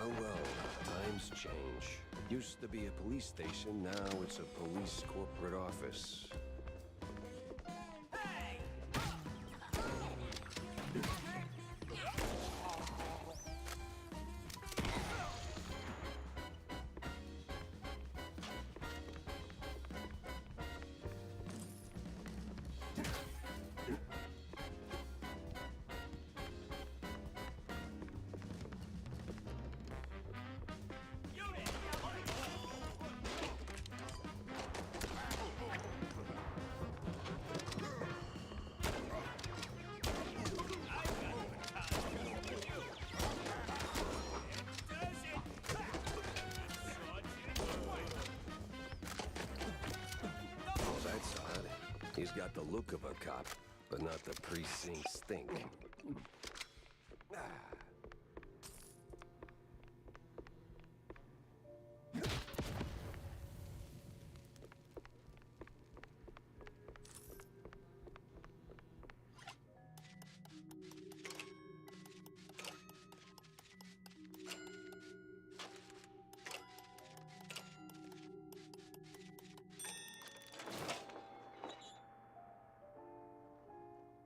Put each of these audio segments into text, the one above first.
Well, times change. Used to be a police station, now it's a police corporate office. He's got the look of a cop, but not the precinct stink.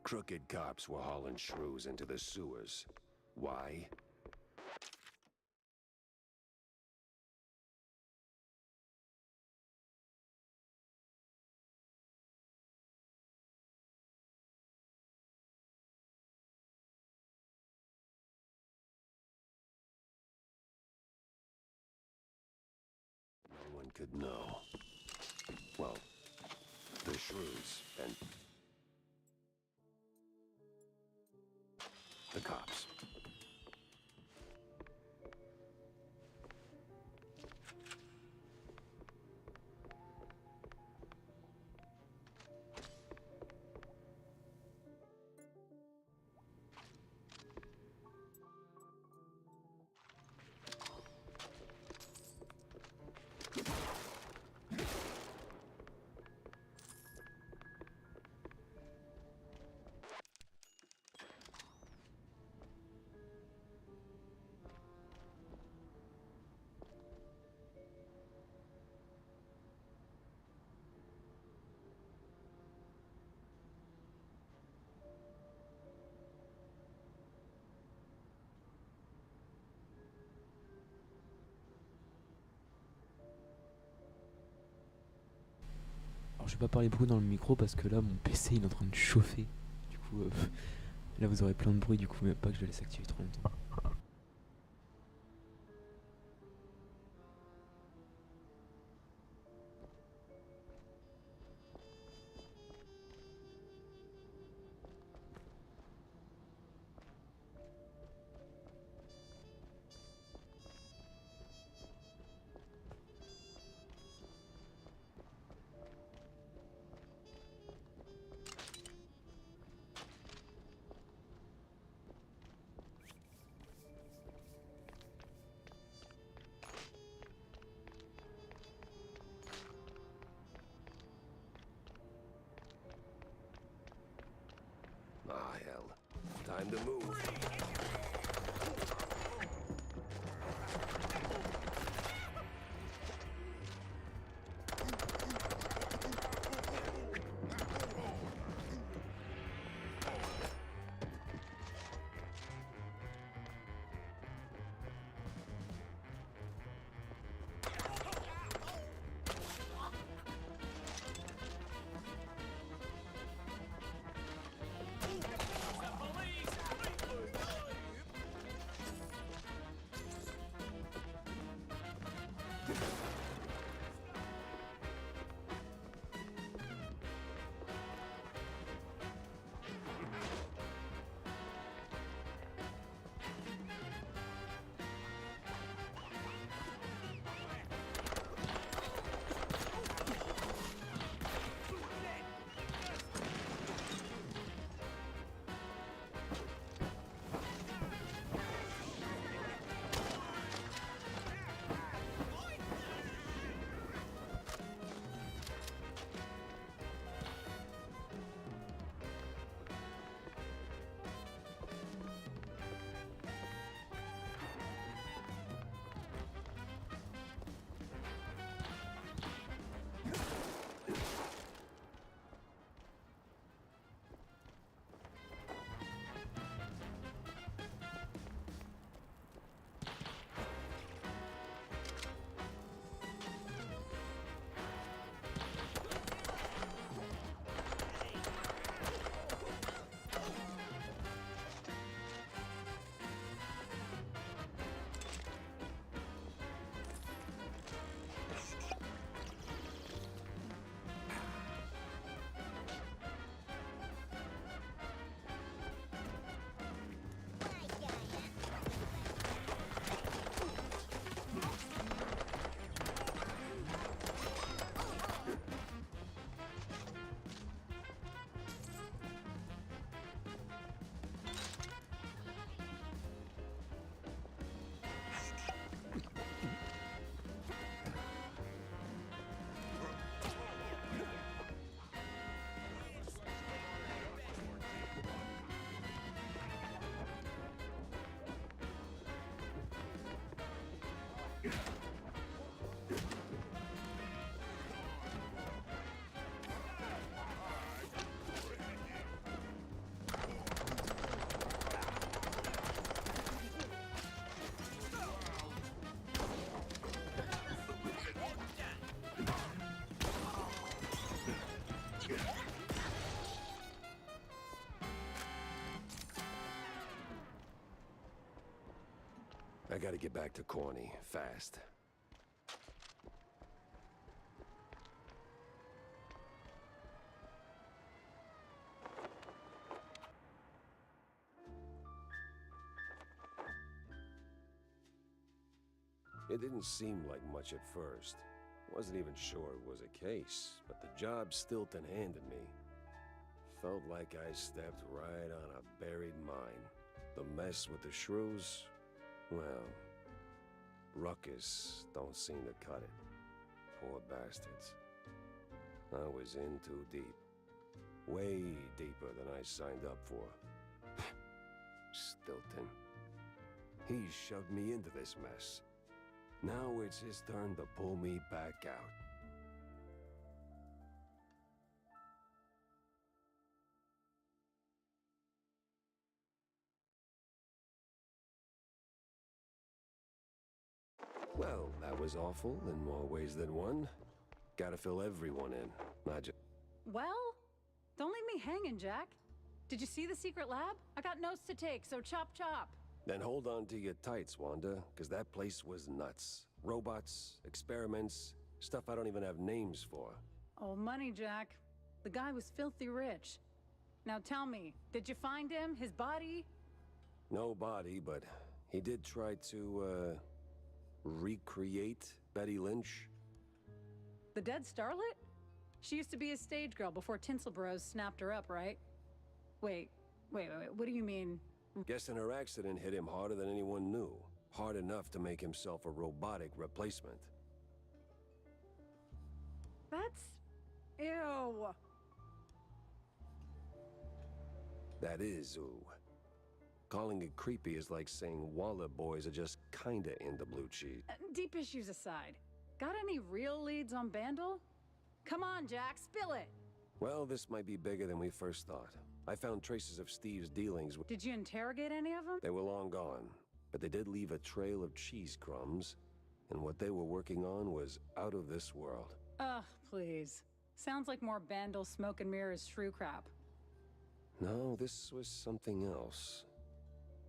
Crooked cops were hauling shrews into the sewers. Why? No one could know. Well, the shrews and the cops. Je vais pas parler beaucoup dans le micro parce que là mon PC il est en train de chauffer. Du coup là vous aurez plein de bruit, du coup même pas que je le laisse activer trop longtemps. Ah, hell. Time to move. I gotta get back to Corny, fast. It didn't seem like much at first. Wasn't even sure it was a case, but the job Stilton handed me felt like I stepped right on a buried mine. The mess with the shrews, well, Ruckus don't seem to cut it. Poor bastards. I was in too deep. Way deeper than I signed up for. Stilton. He shoved me into this mess. Now it's his turn to pull me back out. Well, that was awful in more ways than one. Gotta fill everyone in, not just... Well, don't leave me hanging, Jack. Did you see the secret lab? I got notes to take, so chop chop. Then hold on to your tights, Wanda, because that place was nuts. Robots, experiments, stuff I don't even have names for. Oh, money, Jack. The guy was filthy rich. Now tell me, did you find him? His body? No body, but he did try to, recreate Betty Lynch. The dead starlet? She used to be a stage girl before Tinsel Bros snapped her up, right? Wait, what do you mean? Guessing her accident hit him harder than anyone knew. Hard enough to make himself a robotic replacement. That's... ew. That is ooh. Calling it creepy is like saying Waller boys are just kinda into blue cheese. Deep issues aside, got any real leads on Bandle? Come on, Jack, spill it! Well, this might be bigger than we first thought. I found traces of Steve's dealings with... Did you interrogate any of them? They were long gone, but they did leave a trail of cheese crumbs, and what they were working on was out of this world. Ugh, please. Sounds like more Bandle smoke and mirrors shrew crap. No, this was something else.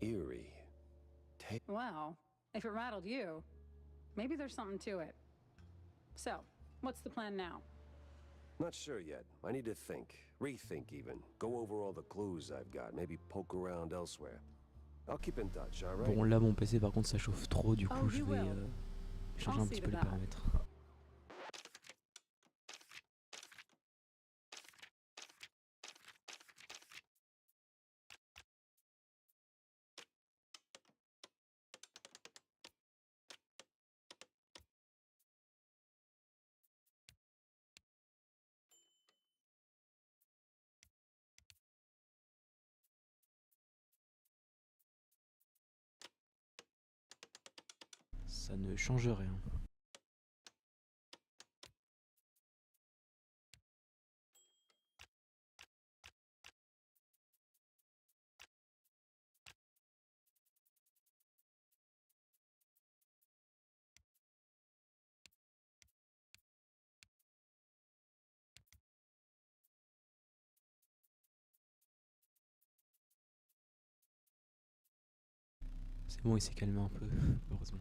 Eerie. Well, if it rattled you, maybe there's something to it. So, what's the plan now? Not sure yet. I need to think. Rethink even. Go over all the clues I've got. Maybe poke around elsewhere. I'll keep in touch, all right? Bon, là, mon PC, par contre, ça chauffe trop, du coup, je vais changer un petit peu les paramètres. Ça ne change rien. C'est bon, il s'est calmé un peu, heureusement.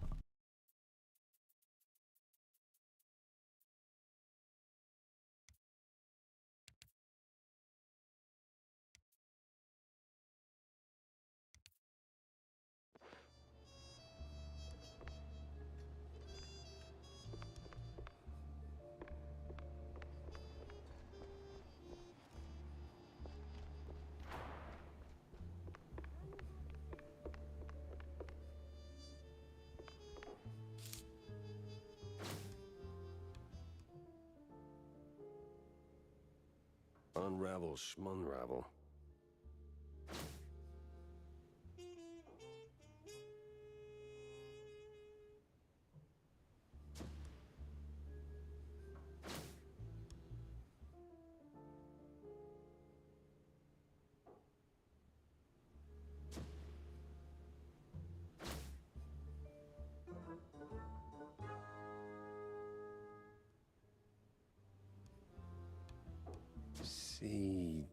Unravel schmunravel. see...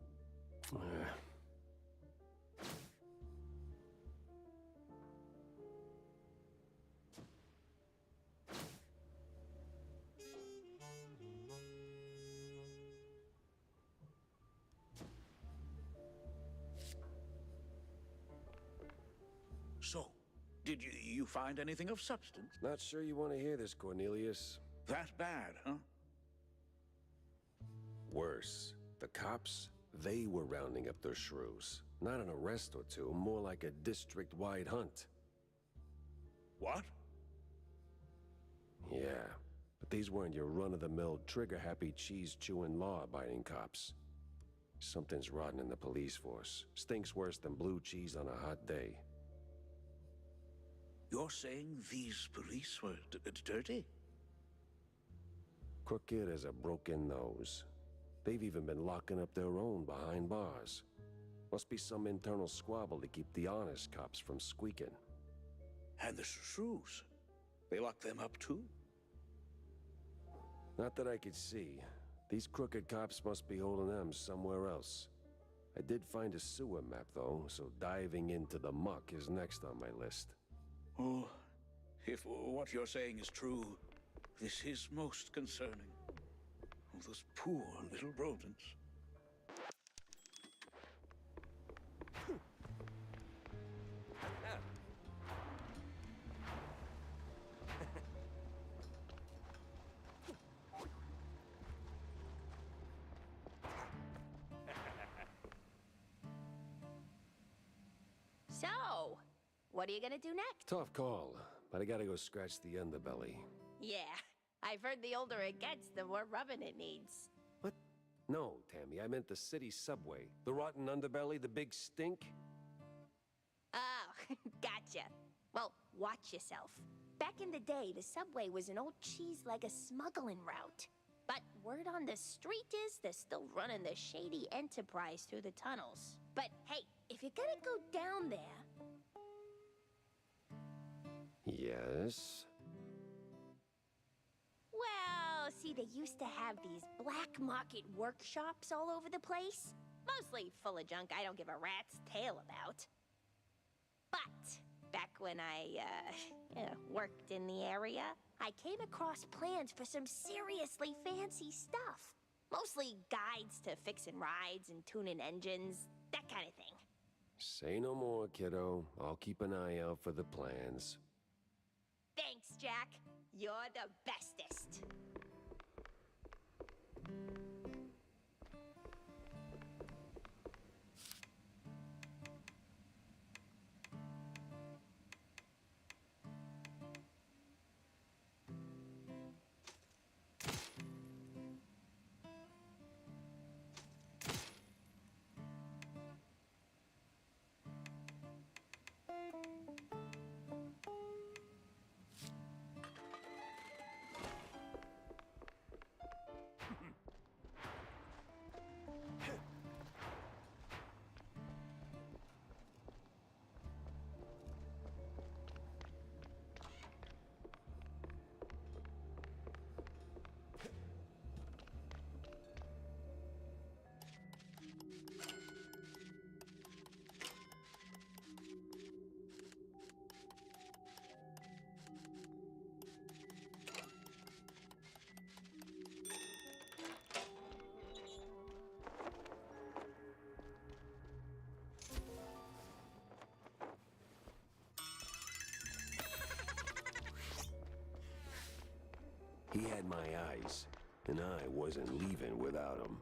So, did you find anything of substance? Not sure you want to hear this, Cornelius. That bad, huh? Worse. The cops, they were rounding up their shrews. Not an arrest or two, more like a district-wide hunt. What? Yeah, but these weren't your run-of-the-mill, trigger-happy, cheese-chewing, law-abiding cops. Something's rotten in the police force. Stinks worse than blue cheese on a hot day. You're saying these police were dirty? Crooked as a broken nose. They've even been locking up their own behind bars. Must be some internal squabble to keep the honest cops from squeaking. And the shrews? They lock them up too? Not that I could see. These crooked cops must be holding them somewhere else. I did find a sewer map, though, so diving into the muck is next on my list. Oh, if what you're saying is true, this is most concerning. Oh, those poor little rodents. So, what are you gonna do next? Tough call, but I gotta go scratch the underbelly. Yeah, I've heard the older it gets, the more rubbing it needs. What? No, Tammy, I meant the city subway. The rotten underbelly, the big stink? Oh, gotcha. Well, watch yourself. Back in the day, the subway was an old cheese-leg smuggling route. But word on the street is they're still running the shady enterprise through the tunnels. But hey, if you're gonna go down there... Yes? Well, see, they used to have these black market workshops all over the place. Mostly full of junk I don't give a rat's tail about. But back when I, worked in the area, I came across plans for some seriously fancy stuff. Mostly guides to fixing rides and tuning engines, that kind of thing. Say no more, kiddo. I'll keep an eye out for the plans. Thanks, Jack. You're the bestest. He had my eyes, and I wasn't leaving without him.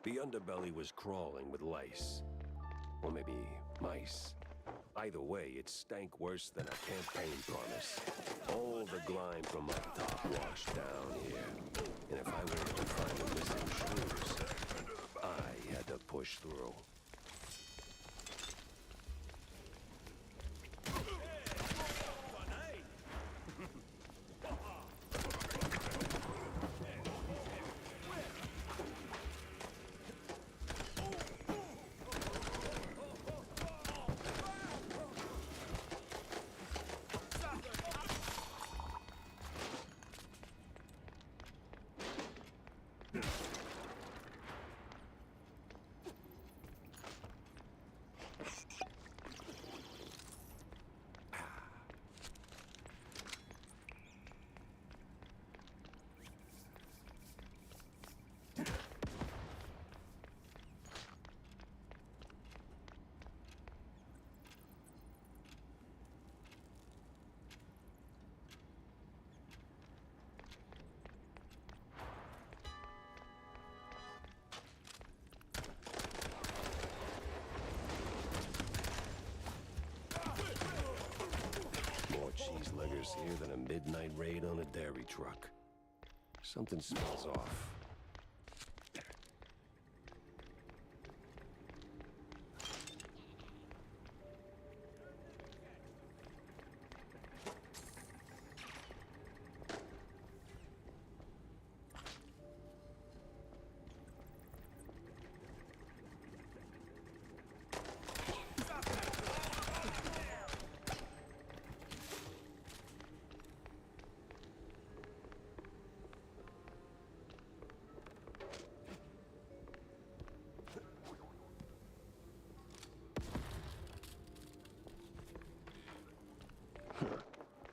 The underbelly was crawling with lice. Or maybe mice. Either way, it stank worse than a campaign promise. All the grime from up top washed down here. And if I wanted to find the missing shrews, I had to push through. Cheese-leggers here than a midnight raid on a dairy truck. Something smells off.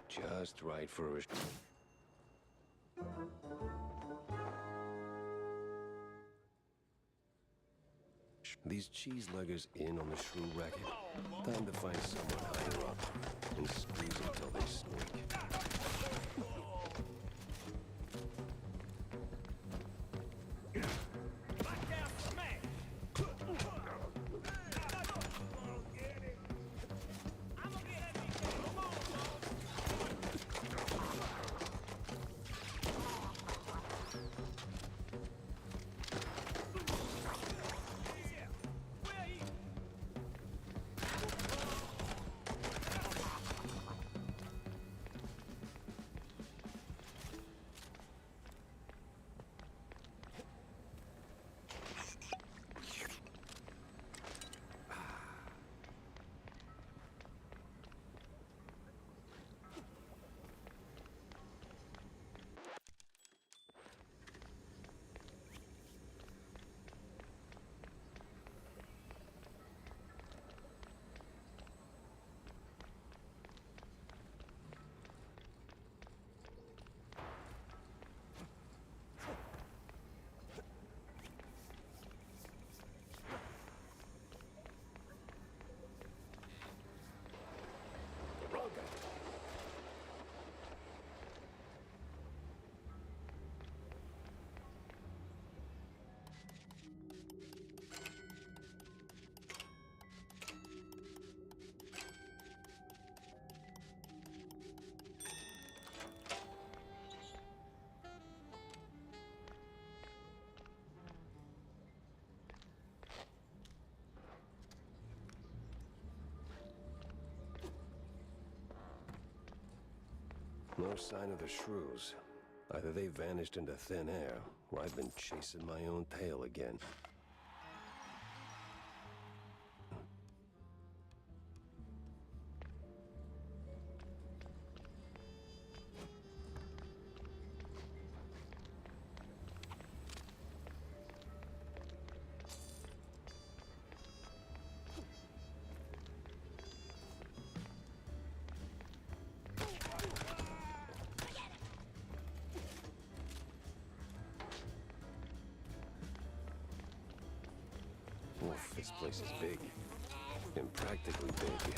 Just right for a... These cheese-leggers in on the shrew racket. Time to find someone higher up and squeeze until they squeak. No sign of the shrews. Either they vanished into thin air, or I've been chasing my own tail again. Oof, this place is big. Impractically big.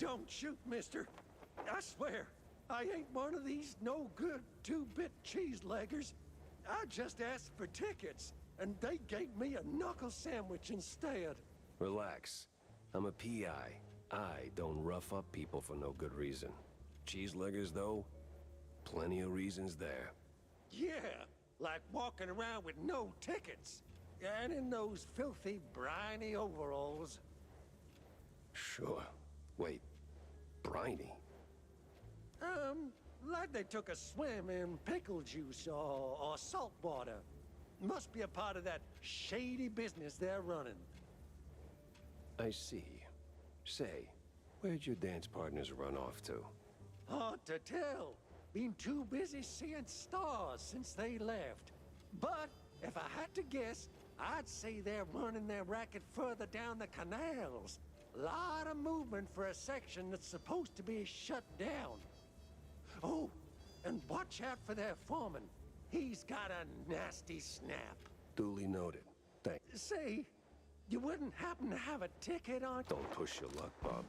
Don't shoot, mister. I swear, I ain't one of these no-good two-bit cheese-leggers. I just asked for tickets, and they gave me a knuckle sandwich instead. Relax. I'm a P.I. I don't rough up people for no good reason. Cheeseleggers, though? Plenty of reasons there. Yeah, like walking around with no tickets. And in those filthy, briny overalls. Sure. Wait, briny? Like they took a swim in pickle juice or salt water. Must be a part of that shady business they're running. I see. Say, where'd your dance partners run off to? Hard to tell. Been too busy seeing stars since they left. But if I had to guess, I'd say they're running their racket further down the canals. Lot of movement for a section that's supposed to be shut down. Oh, and watch out for their foreman. He's got a nasty snap. Duly noted. Thanks. Say, you wouldn't happen to have a ticket on? Don't push your luck, bub.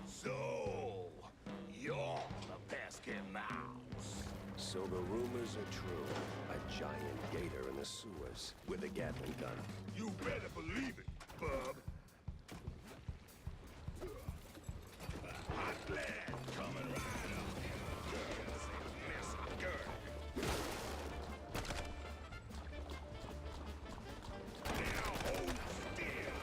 So, you're the pesky mouse. So the rumors are true. A giant gator in the sewers with a Gatling gun. You better believe it, bub. Hot lad coming right up. Miss girl. Now hold still.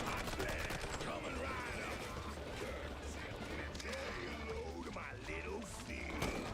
Hot lad coming right up. Say hello to my little field.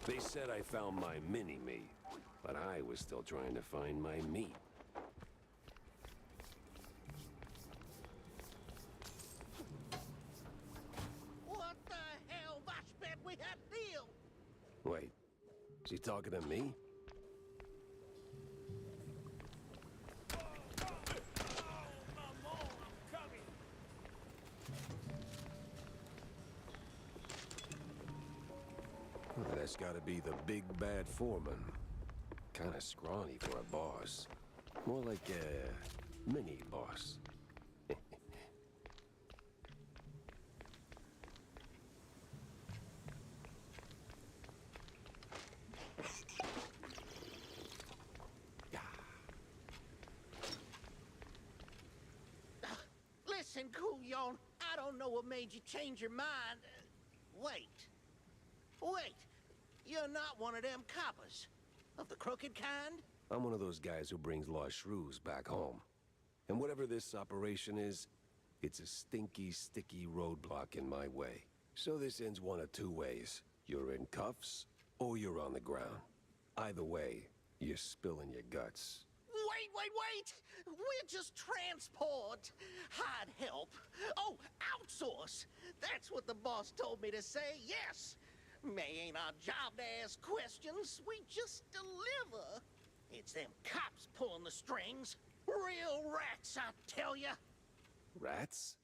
They said I found my mini-me, but I was still trying to find my meat. What the hell? I bet we had a deal. Wait, is he talking to me? Well, that's gotta be the big bad foreman. Kinda scrawny for a boss. More like a mini boss. Listen, Couillon, I don't know what made you change your mind. Wait. Wait. You're not one of them coppers. Of the crooked kind? I'm one of those guys who brings lost shrews back home. And whatever this operation is, it's a stinky, sticky roadblock in my way. So this ends one of two ways. You're in cuffs, or you're on the ground. Either way, you're spilling your guts. Wait! We're just transport. I'd help. Oh, outsource. That's what the boss told me to say, yes. May ain't our job to ask questions. We just deliver. It's them cops pulling the strings. Real rats, I tell ya. Rats?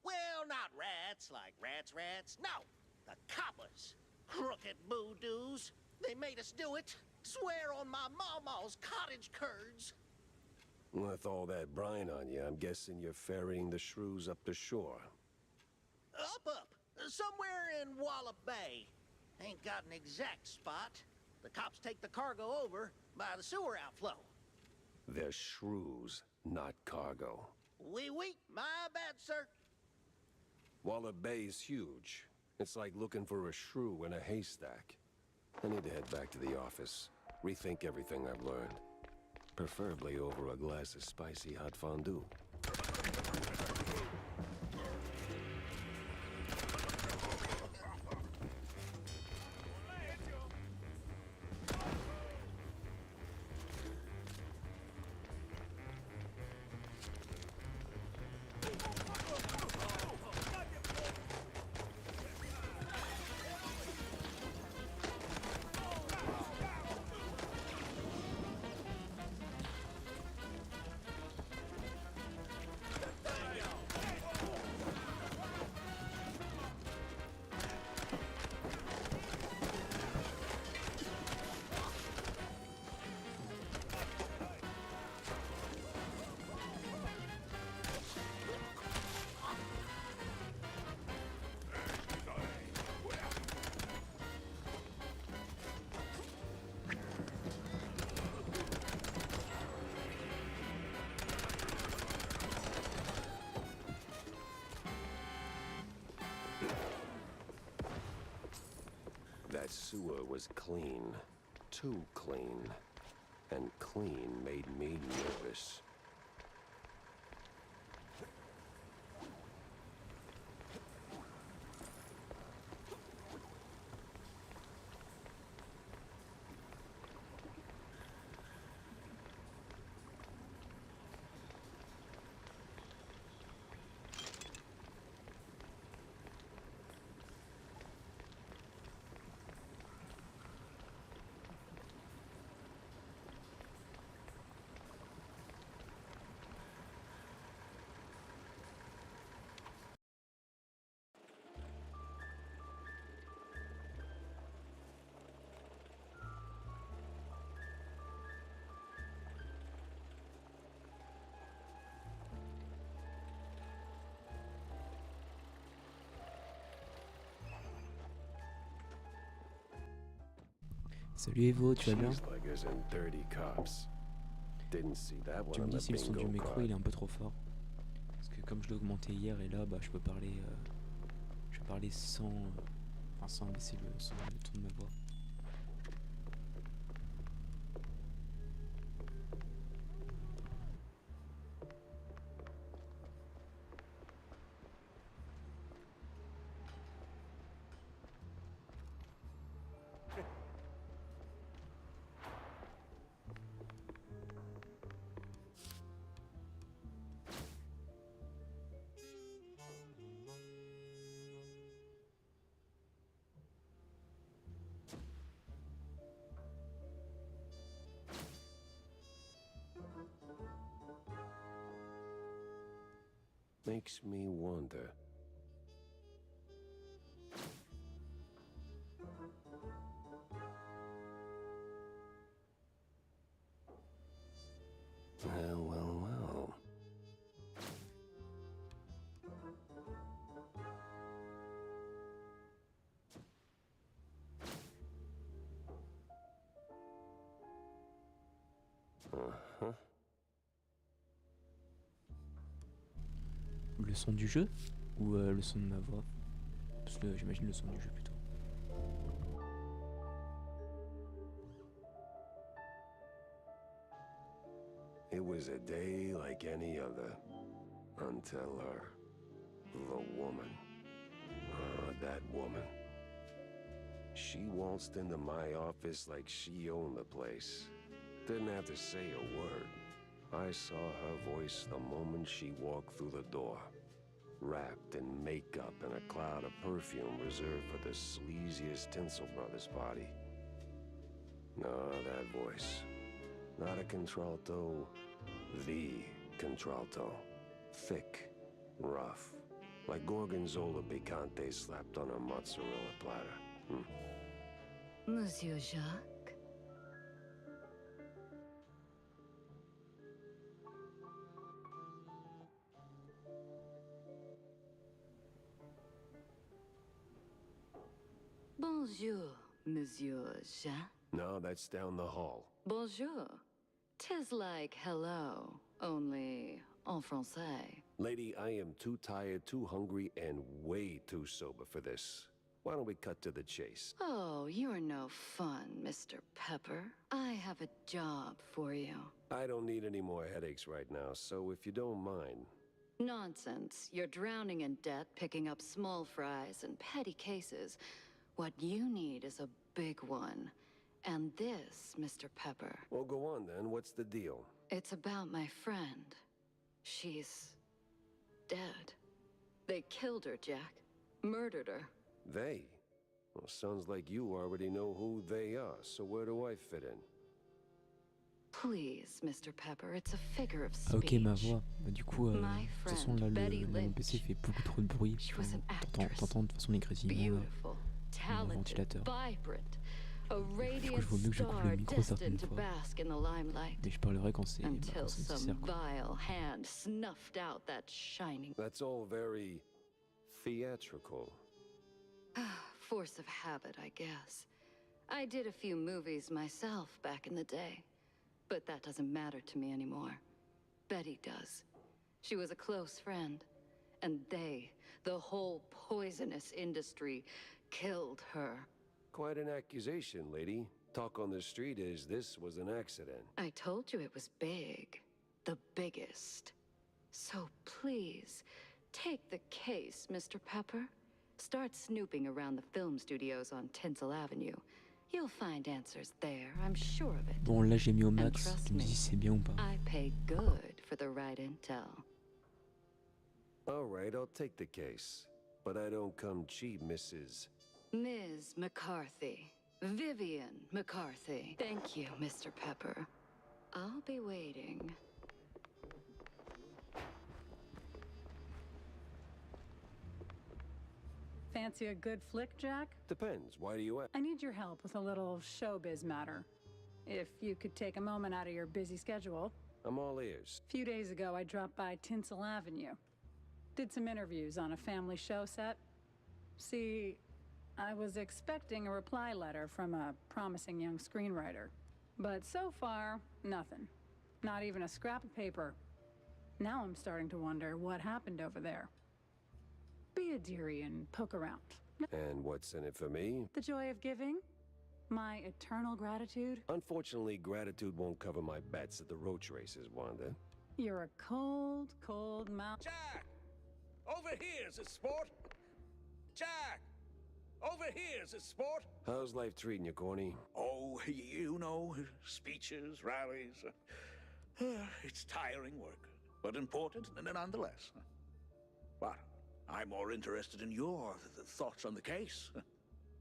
Well, not rats like rats. No, the coppers. Crooked boo-doos. They made us do it. Swear on my mama's cottage curds. With all that brine on you, I'm guessing you're ferrying the shrews up the shore. Up. Somewhere in Wallop Bay. Ain't got an exact spot. The cops take the cargo over by the sewer outflow. They're shrews, not cargo. Oui, my bad, sir. Wallop Bay's huge. It's like looking for a shrew in a haystack. I need to head back to the office, rethink everything I've learned. Preferably over a glass of spicy hot fondue. That sewer was clean. Too clean. And clean made me nervous. Salut Evo, tu vas bien? Cheeseburgers and dirty cops. Didn't see that Tu one me on dis the si le son du bingo micro card. il est un peu trop fort. Parce que comme je l'ai augmenté hier et là bah je peux parler sans sans baisser le ton de ma voix. Makes me wonder. Well. Uh-huh. Le son du jeu ou le son de ma voix? Parce que j'imagine le son du jeu plutôt. It was a day like any other. Until her. The woman. That woman. She waltzed into my office like she owned the place. Didn't have to say a word. I saw her voice the moment she walked through the door. Wrapped in makeup and a cloud of perfume reserved for the sleaziest Tinsel Brothers party. No, that voice. Not a contralto, the contralto. Thick, rough, like Gorgonzola picante slapped on a mozzarella platter. Monsieur Jacques? Bonjour, Monsieur Jacques. No, that's down the hall. Bonjour. 'Tis like hello, only en français. Lady, I am too tired, too hungry, and way too sober for this. Why don't we cut to the chase? Oh, you're no fun, Mr. Pepper. I have a job for you. I don't need any more headaches right now, so if you don't mind. Nonsense. You're drowning in debt, picking up small fries and petty cases. What you need is a big one. And this, Mr. Pepper. Well, go on then. What's the deal? It's about my friend. She's dead. They killed her, Jack. Murdered her. They? Well, sounds like you already know who they are, so where do I fit in? Please, Mr. Pepper, it's a figure of speech. Ah, ok, ma voix. Bah, du coup, de My toute façon, là, mon PC fait beaucoup trop de bruit. She was an T'entends de toute façon les grésillements beautiful, le talented, ventilateur. vibrant, a Du coup, radiant je vaut mieux que je coupe le star micro certaines destined to fois. bask in the limelight. Mais je parlerai quand c'est Until nécessaire, some quoi. vile hand snuffed out that shining That's all very theatrical. force of habit, I guess. I did a few movies myself back in the day, but that doesn't matter to me anymore. Betty does. She was a close friend, and they, the whole poisonous industry, killed her. Quite an accusation, lady. Talk on the street is this was an accident. I told you it was big. The biggest. So please, take the case, Mr. Pepper. Start snooping around the film studios on Tinsel Avenue. You'll find answers there, I'm sure of it. Bon, là j'ai mis au And max. trust Tu me me, dis si c'est bien ou pas. I pay good for the right intel. All right, I'll take the case. But I don't come cheap, Mrs. Ms. McCarthy. Vivian McCarthy. Thank you, Mr. Pepper. I'll be waiting. Fancy a good flick, Jack? Depends. Why do you ask? I need your help with a little showbiz matter. If you could take a moment out of your busy schedule. I'm all ears. A few days ago, I dropped by Tinsel Avenue. Did some interviews on a family show set. See, I was expecting a reply letter from a promising young screenwriter. But so far, nothing. Not even a scrap of paper. Now I'm starting to wonder what happened over there. Be a dearie and poke around. And what's in it for me? The joy of giving? My eternal gratitude? Unfortunately, gratitude won't cover my bets at the roach races, Wanda. You're a cold, cold mouth. Jack! Over here's a sport! Jack! Over here's a sport! How's life treating you, Corny? Oh, you know, speeches, rallies. It's tiring work, but important nonetheless. But I'm more interested in your thoughts on the case.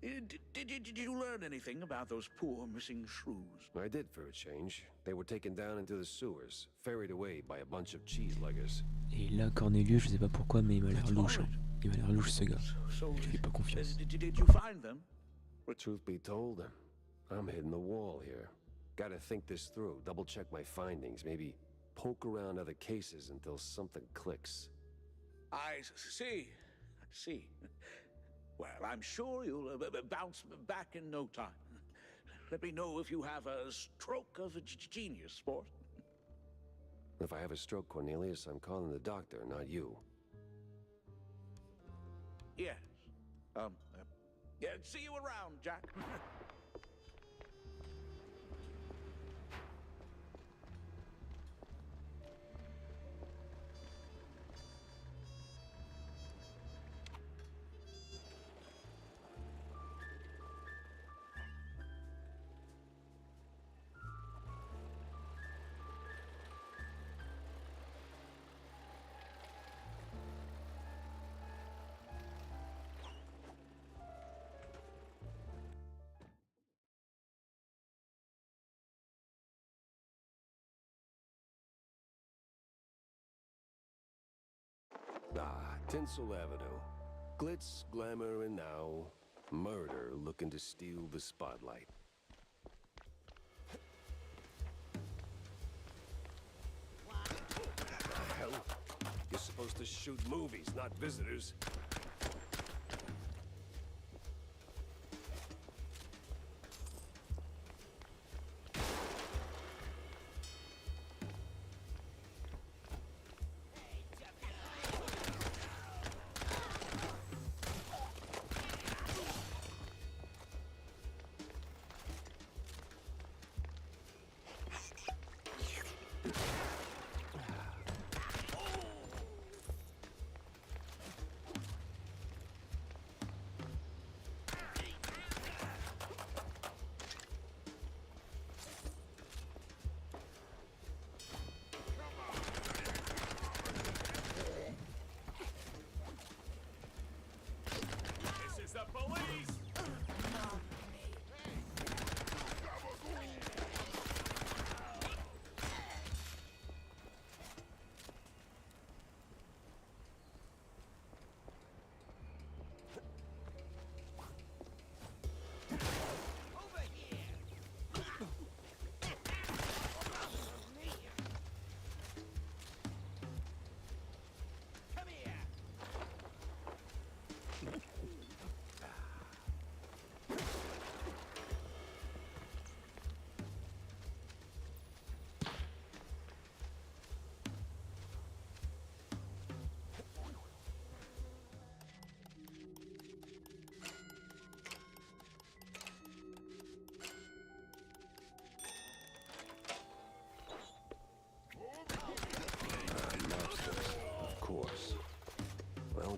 Did you learn anything about those poor missing shrews? I did for a change. They were taken down into the sewers, ferried away by a bunch of cheese-leggers. Et là, Cornelius, je sais pas pourquoi, mais il m'a l'air louche. Hein. Il m'a l'air louche, ce gars. Je lui fais pas confiance. Did you find them? Truth be told, I'm hitting the wall here. Gotta think this through, double-check my findings, maybe poke around other cases until something clicks. I see. Well, I'm sure you'll bounce back in no time. Let me know if you have a stroke of genius, sport. If I have a stroke, Cornelius, I'm calling the doctor, not you. Yes. Yeah, see you around, Jack. Ah, Tinsel Avenue. Glitz, glamour, and now murder looking to steal the spotlight. What the hell? You're supposed to shoot movies, not visitors.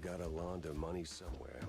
Gotta launder money somewhere.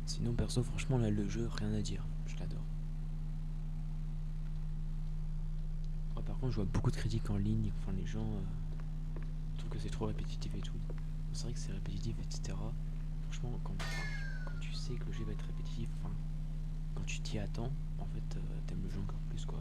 Sinon, perso, franchement, là, le jeu, rien à dire. Je l'adore. Oh, par contre, je vois beaucoup de critiques en ligne. Enfin, les gens trouvent que c'est trop répétitif et tout. C'est vrai que c'est répétitif, etc. Franchement, quand tu sais que le jeu va être répétitif, enfin, quand tu t'y attends, en fait, t'aimes le jeu encore plus, quoi.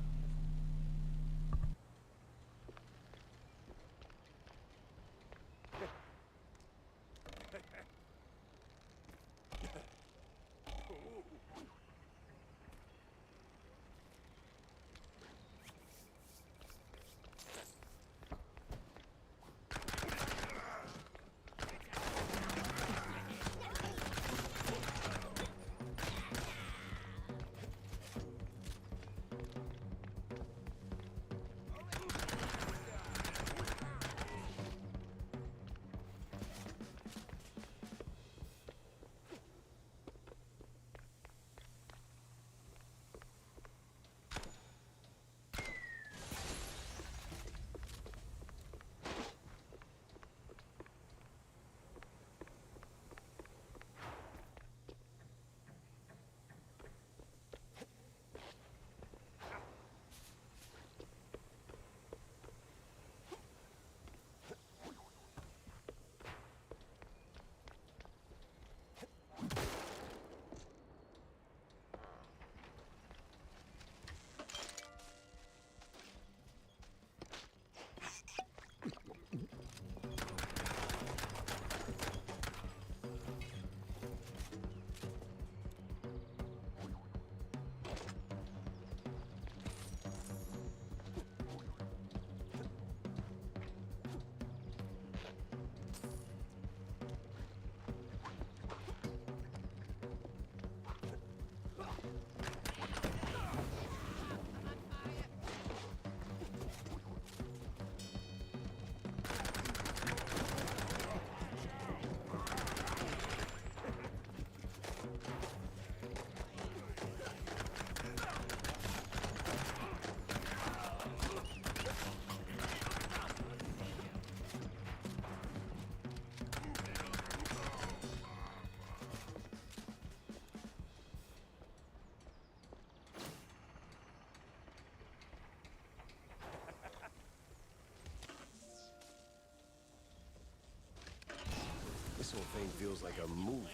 This whole thing feels like a movie.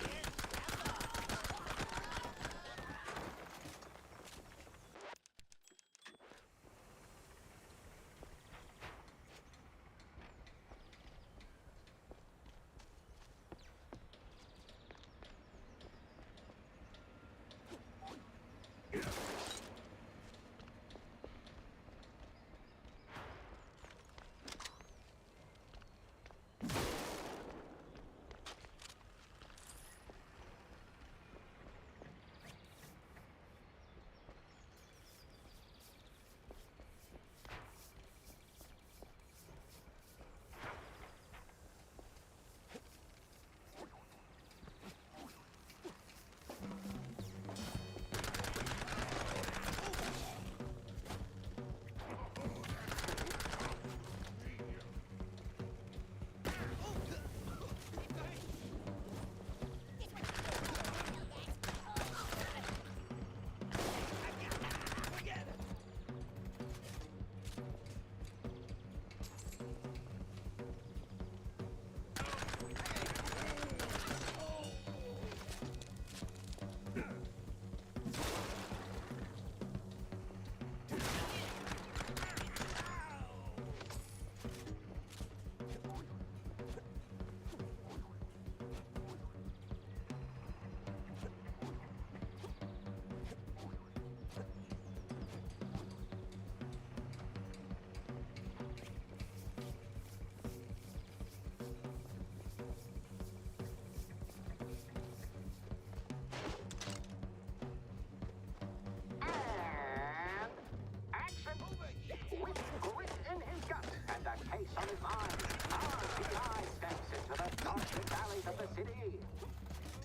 With grit in his gut and a case on his mind, our P.I. steps into the darkest alleys of the city.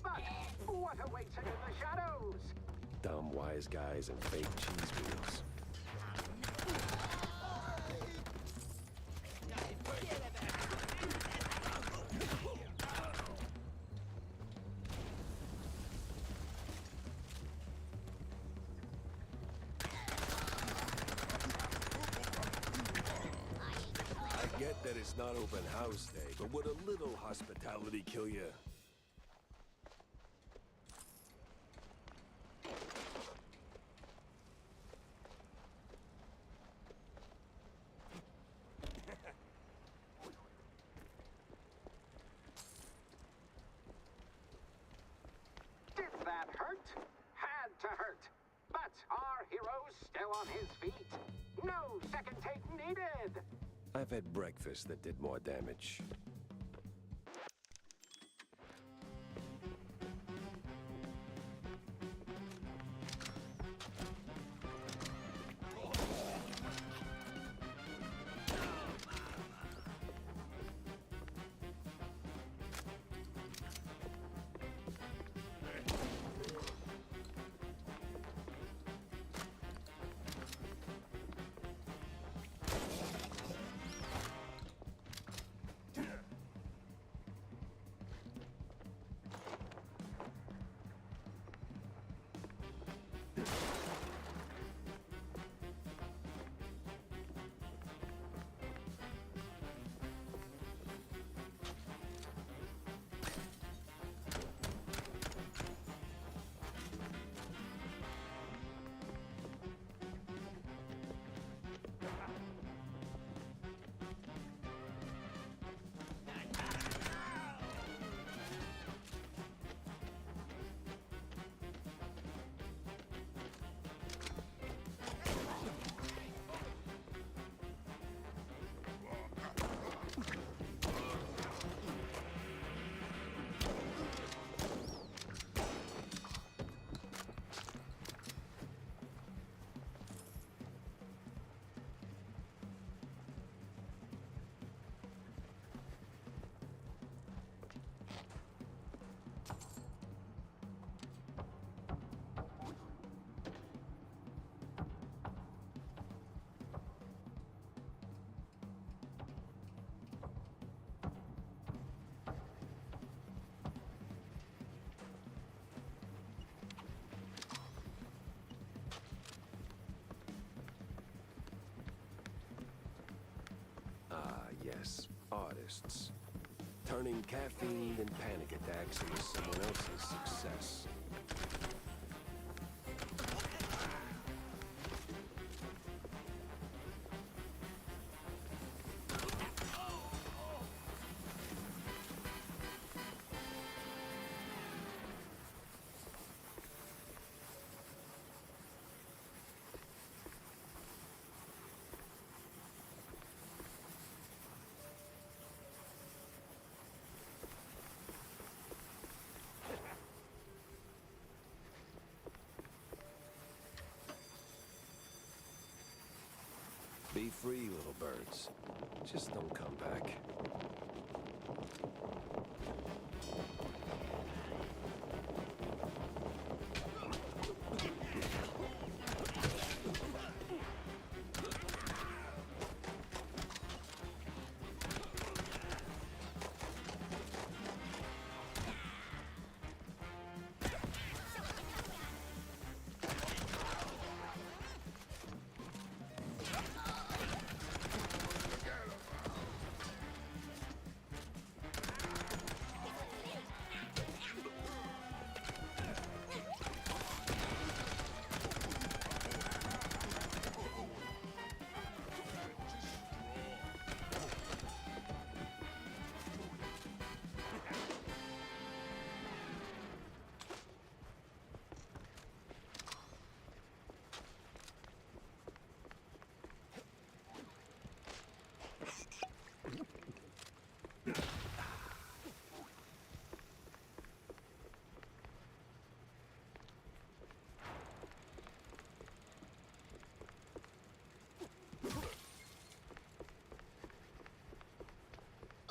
But what awaits him in the shadows? Dumb wise guys and fake cheese wheels. I get that it's not open house day, but would a little hospitality kill you? Did that hurt? Had to hurt. But our hero's still on his feet. No second take needed. I've had breakfast that did more damage. Yes, artists. turning caffeine and panic attacks into someone else's success. Be free, little birds. Just don't come back.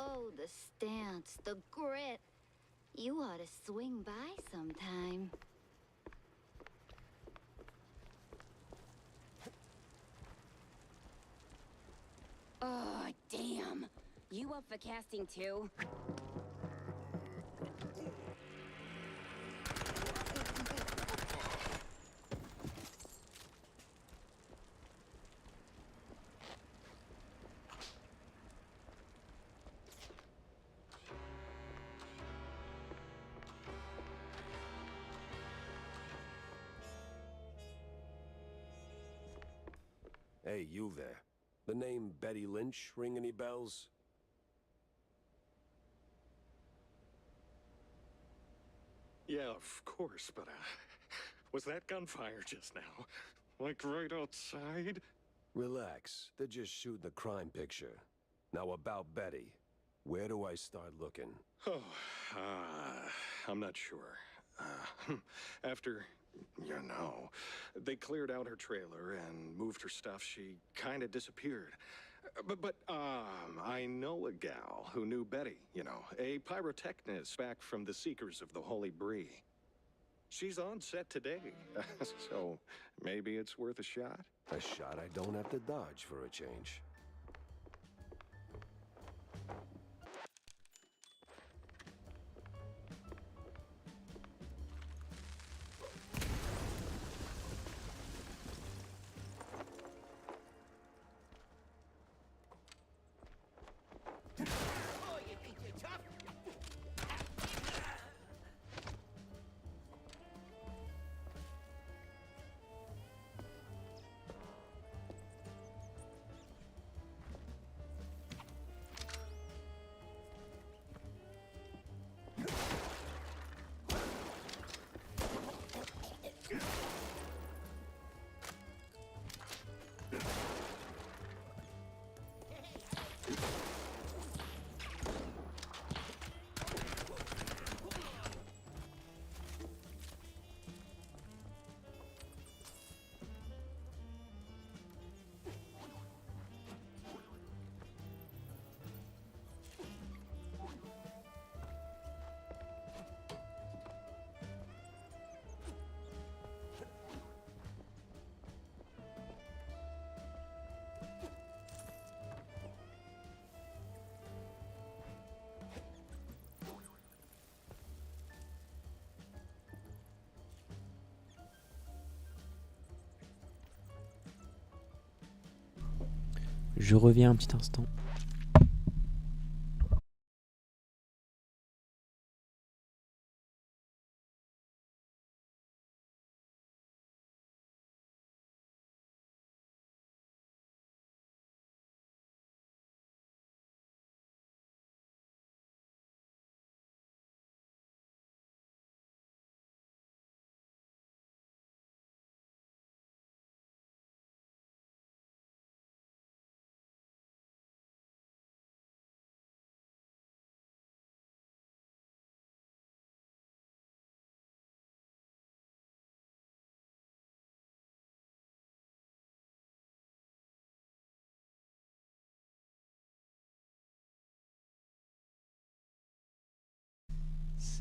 Oh, the stance, the grit. You ought to swing by sometime. Oh, damn. You up for casting too? Hey, you there. The name Betty Lynch ring any bells? Yeah, of course, but, was that gunfire just now? Like right outside? Relax. They're just shooting a crime picture. Now about Betty. Where do I start looking? Oh, I'm not sure. After, they cleared out her trailer and moved her stuff, she kind of disappeared. But I know a gal who knew Betty, a pyrotechnist back from the Seekers of the Holy Bree. She's on set today, so maybe it's worth a shot. A shot I don't have to dodge for a change. Je reviens un petit instant.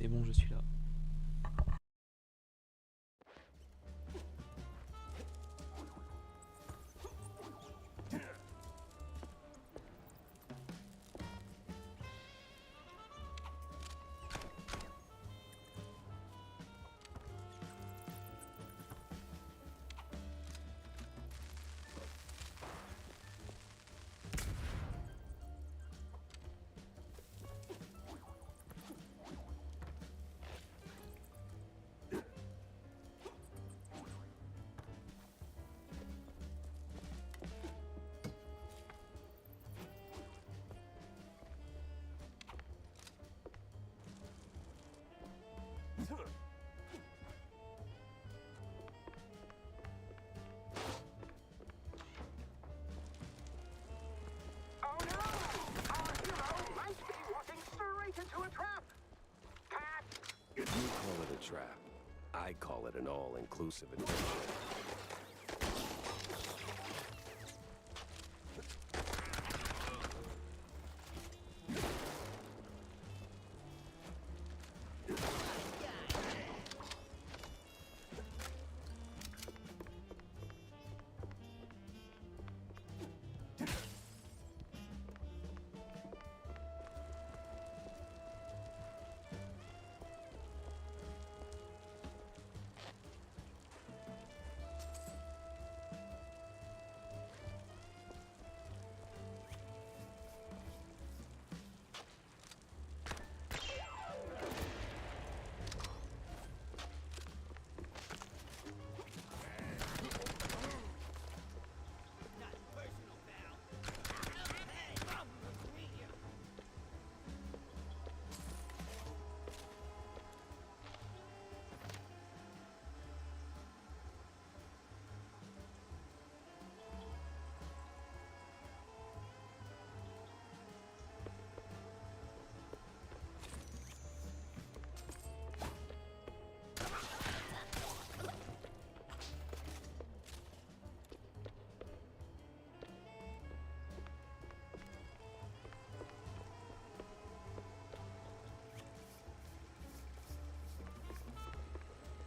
C'est bon, je suis là. Oh no! Our hero might be walking straight into a trap! Cat! If you call it a trap, I call it an all-inclusive adventure.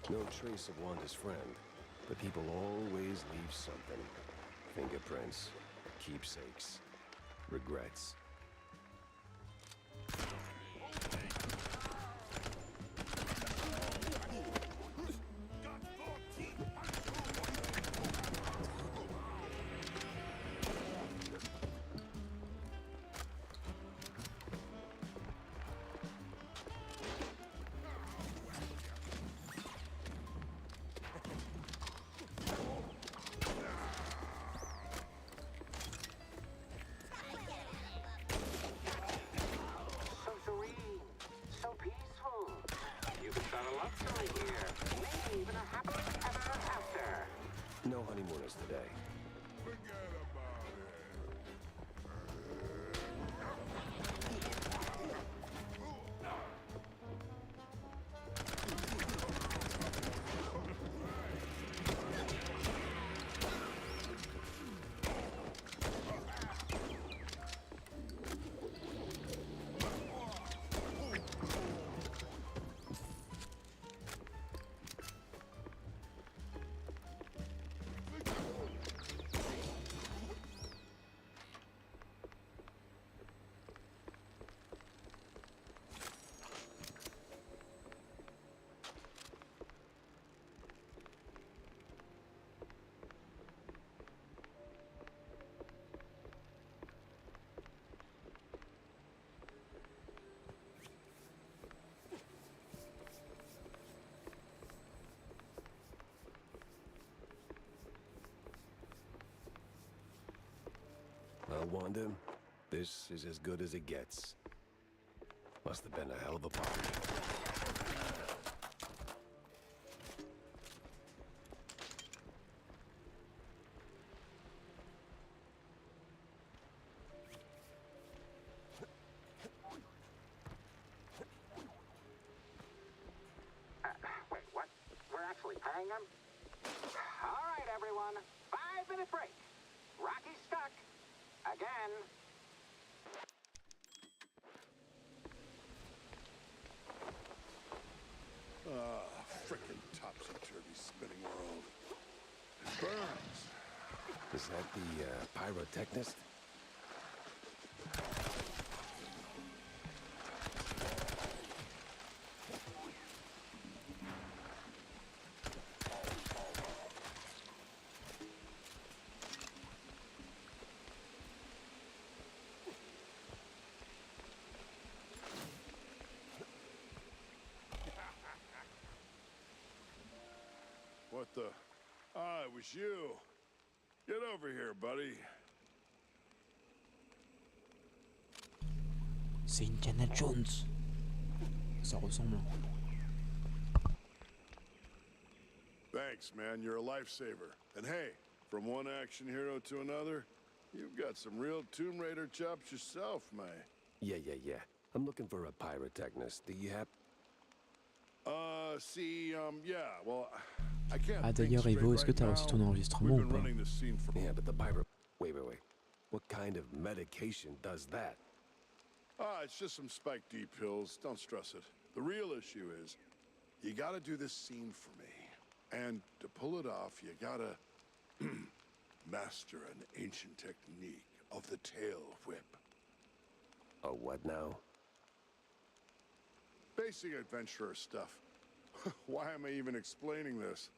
No trace of Wanda's friend, but people always leave something. Fingerprints, keepsakes, regrets. So serene, so peaceful. You could start a love story here. Maybe even a happily ever after. No honeymooners today. Forget about it. Well, Wanda, this is as good as it gets. Must have been a hell of a party. Wait, what? We're actually paying him? All right, everyone. 5-minute break. Rocky's stuck. Again. Is that the pyrotechnist? What the? Ah, it was you. Get over here, buddy. C'est Indiana Jones. Ça ressemble. Thanks, man. You're a lifesaver. And hey, from one action hero to another, you've got some real Tomb Raider chops yourself, man. Yeah. I'm looking for a pyrotechnist. Do you have... Yeah, well, I can't Ah think d'ailleurs, straight Evo, est-ce que right t'as reçu now. ton enregistrement We've ou been pas? running this scene for... Yeah, but the pyro... Wait. What kind of medication does that? It's just some Spike D pills. Don't stress it. The real issue is, you gotta do this scene for me. And to pull it off, you gotta master an ancient technique of the tail whip. Oh, what now? Basic adventurer stuff. Why am I even explaining this?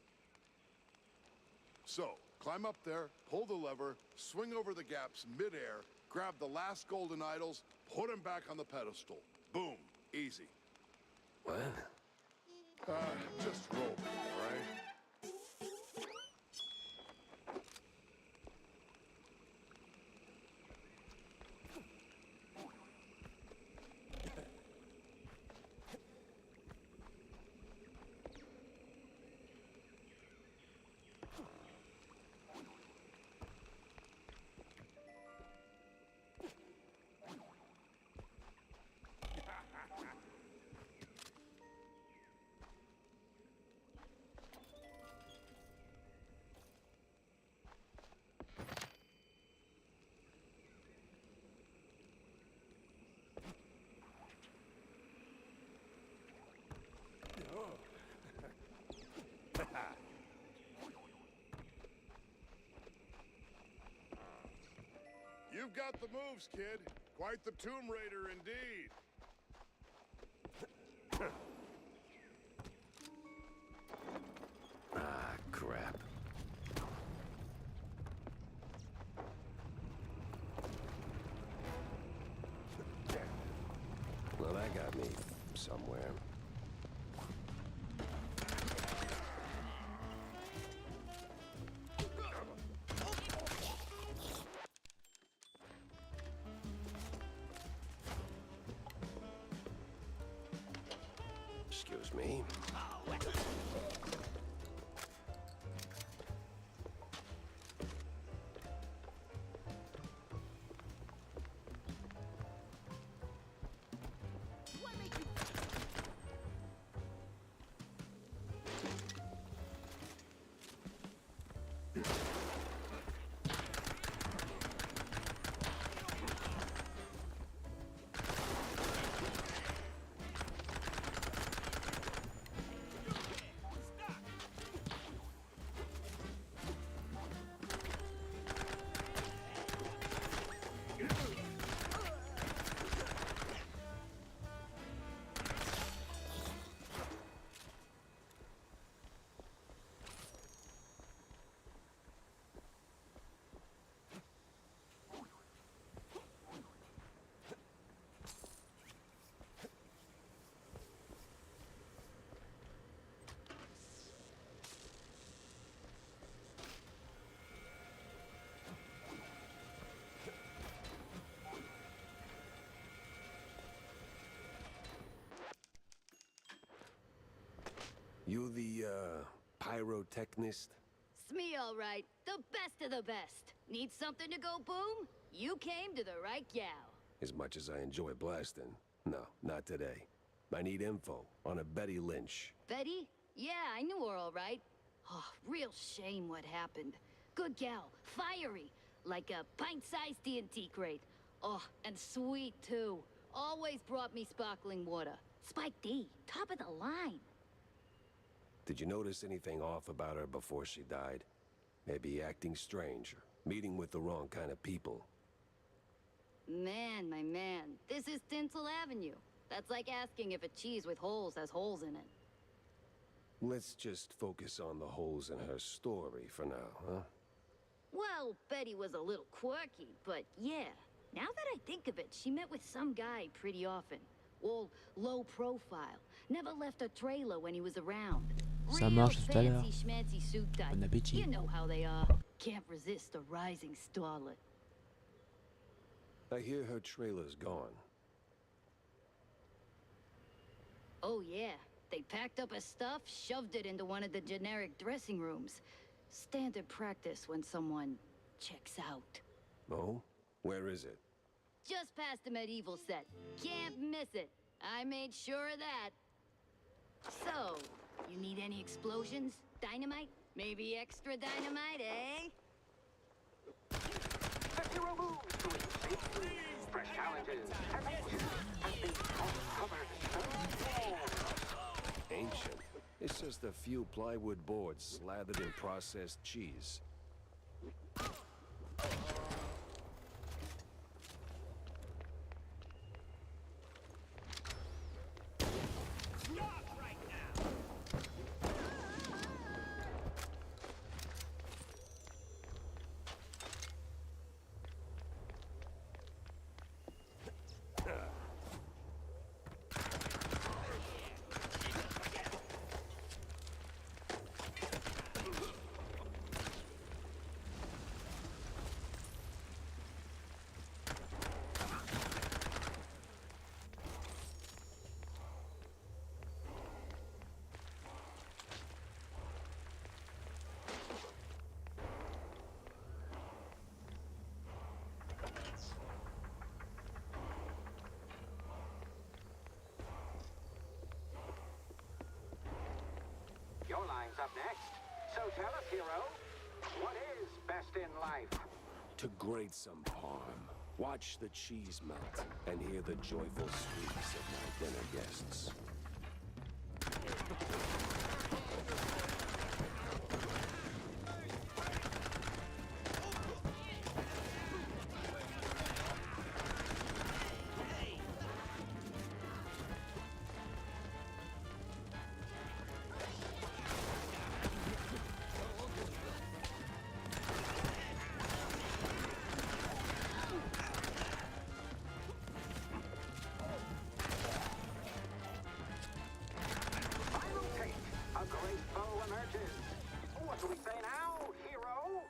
So, climb up there, pull the lever, swing over the gaps midair, grab the last golden idols, put them back on the pedestal. Boom. Easy. What? Just roll, all right? You've got the moves, kid. Quite the Tomb Raider indeed. Ah, crap. Well, that got me somewhere. Excuse me. You the, pyrotechnist? It's me, all right. The best of the best. Need something to go boom? You came to the right gal. As much as I enjoy blasting, no, not today. I need info on a Betty Lynch. Betty? Yeah, I knew her all right. Oh, real shame what happened. Good gal, fiery, like a pint-sized TNT crate. Oh, and sweet, too. Always brought me sparkling water. Spike D, top of the line. Did you notice anything off about her before she died? Maybe acting strange, or Meeting with the wrong kind of people. Man, my man, this is Tinsel Avenue. That's like asking if a cheese with holes has holes in it. Let's just focus on the holes in her story for now, huh? Well, Betty was a little quirky, but yeah. Now that I think of it, she met with some guy pretty often. All low profile. Never left a trailer when he was around. Ça Real marche tout à l'heure. fancy schmancy suit type. Bon appétit. You know how they are. Can't resist a rising starlet. I hear her trailer's gone. Oh yeah. They packed up her stuff, shoved it into one of the generic dressing rooms. Standard practice when someone checks out. Oh? Where is it? Just past the medieval set. Can't miss it. I made sure of that. So, you need any explosions? Dynamite? Maybe extra dynamite, eh? The hero moves to exceed fresh challenges and nature has been covered so Ancient. It's just a few plywood boards slathered in processed cheese. Your line's up next. So tell us, hero, what is best in life? To grate some parm, watch the cheese melt, and hear the joyful squeaks of my dinner guests. Final take. A great foe emerges. What do we say now, hero?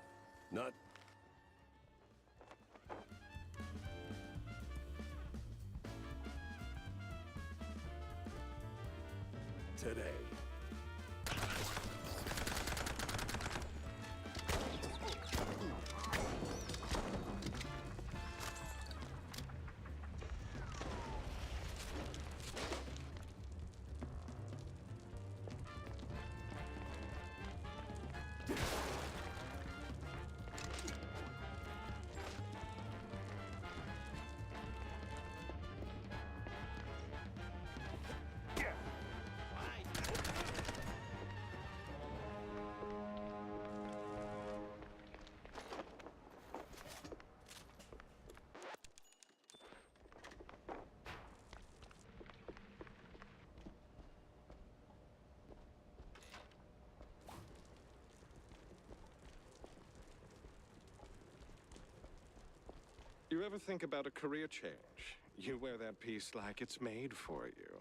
Not today. You ever think about a career change? You wear that piece like it's made for you.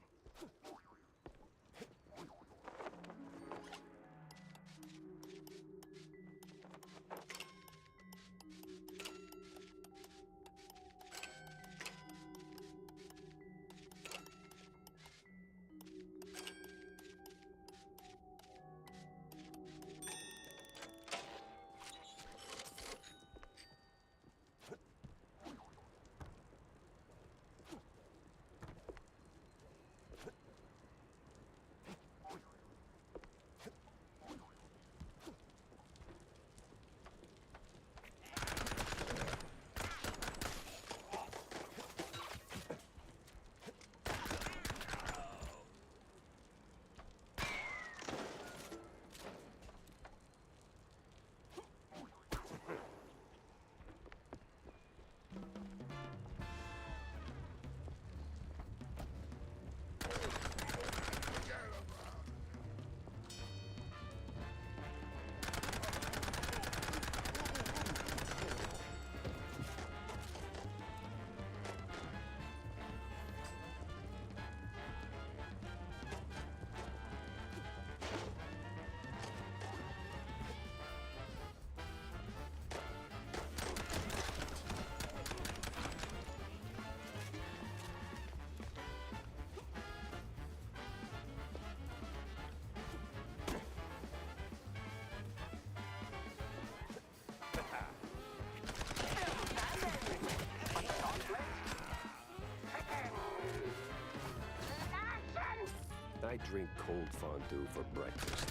I drink cold fondue for breakfast.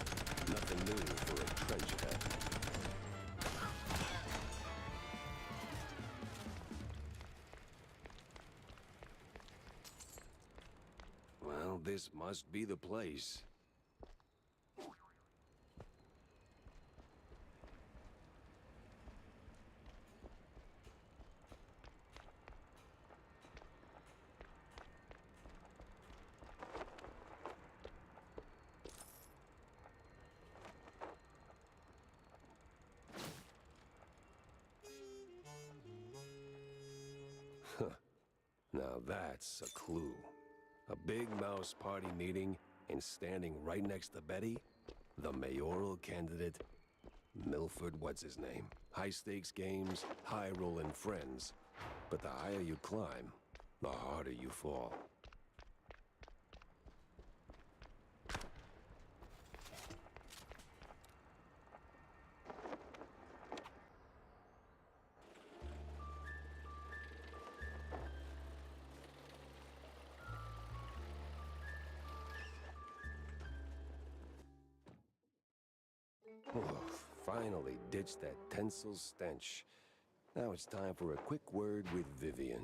Nothing new for a trench cat. Well, this must be the place. Now that's a clue. A big mouse party meeting, and standing right next to Betty, the mayoral candidate, Milford what's his name. High stakes games, high rolling friends. But the higher you climb, the harder you fall. Oh, finally ditched that tinsel stench. Now it's time for a quick word with Vivian.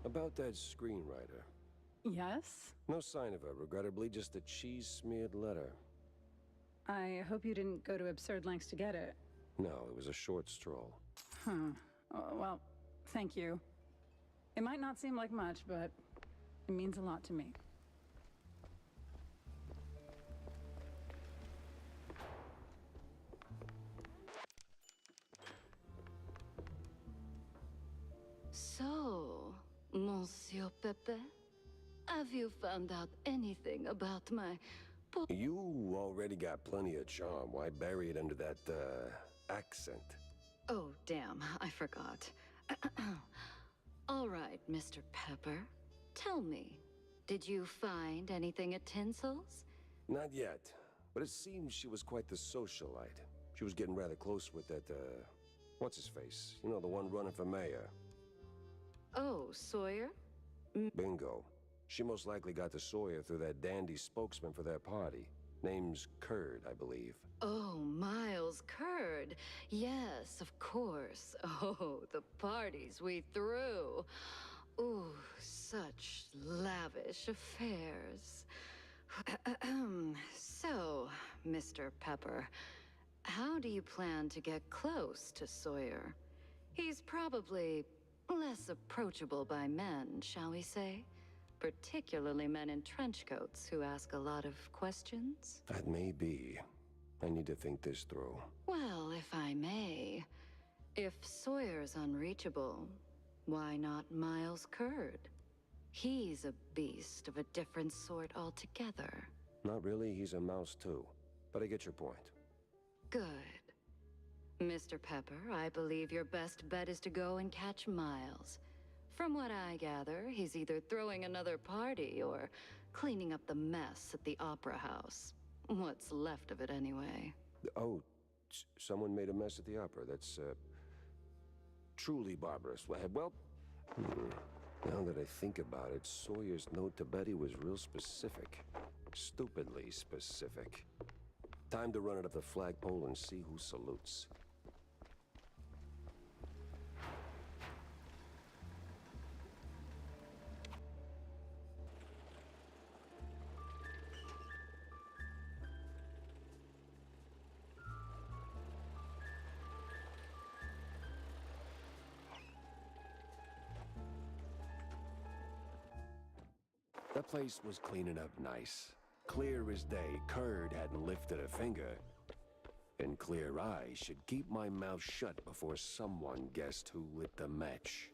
About that screenwriter. Yes? No sign of her, regrettably, just a cheese-smeared letter. I hope you didn't go to absurd lengths to get it. No, it was a short stroll. Well, thank you. It might not seem like much, but it means a lot to me. So, Monsieur Pepe, have you found out anything about my... You already got plenty of charm. Why bury it under that, accent? Oh, damn, I forgot. All right, Mr. Pepper, tell me, did you find anything at Tinsel's? Not yet, but it seems she was quite the socialite. She was getting rather close with that, what's-his-face? You know, the one running for mayor. Oh, Sawyer? Bingo. She most likely got to Sawyer through that dandy spokesman for their party. Name's Curd, I believe. Oh, Miles Curd. Yes, of course. Oh, the parties we threw. Ooh, such lavish affairs. So, Mr. Pepper, how do you plan to get close to Sawyer? He's probably less approachable by men, shall we say? Particularly men in trench coats who ask a lot of questions? That may be. I need to think this through. Well, if I may, if Sawyer's unreachable, why not Miles Curd? He's a beast of a different sort altogether. Not really, he's a mouse too. But I get your point. Good. Mr. Pepper, I believe your best bet is to go and catch Miles. From what I gather, he's either throwing another party or cleaning up the mess at the Opera House. What's left of it, anyway. Oh, someone made a mess at the opera. That's, truly barbarous. Well, now that I think about it, Sawyer's note to Betty was real specific. Stupidly specific. Time to run it up the flagpole and see who salutes. The place was cleaning up nice. Clear as day, Curd hadn't lifted a finger. And clear eyes should keep my mouth shut before someone guessed who lit the match.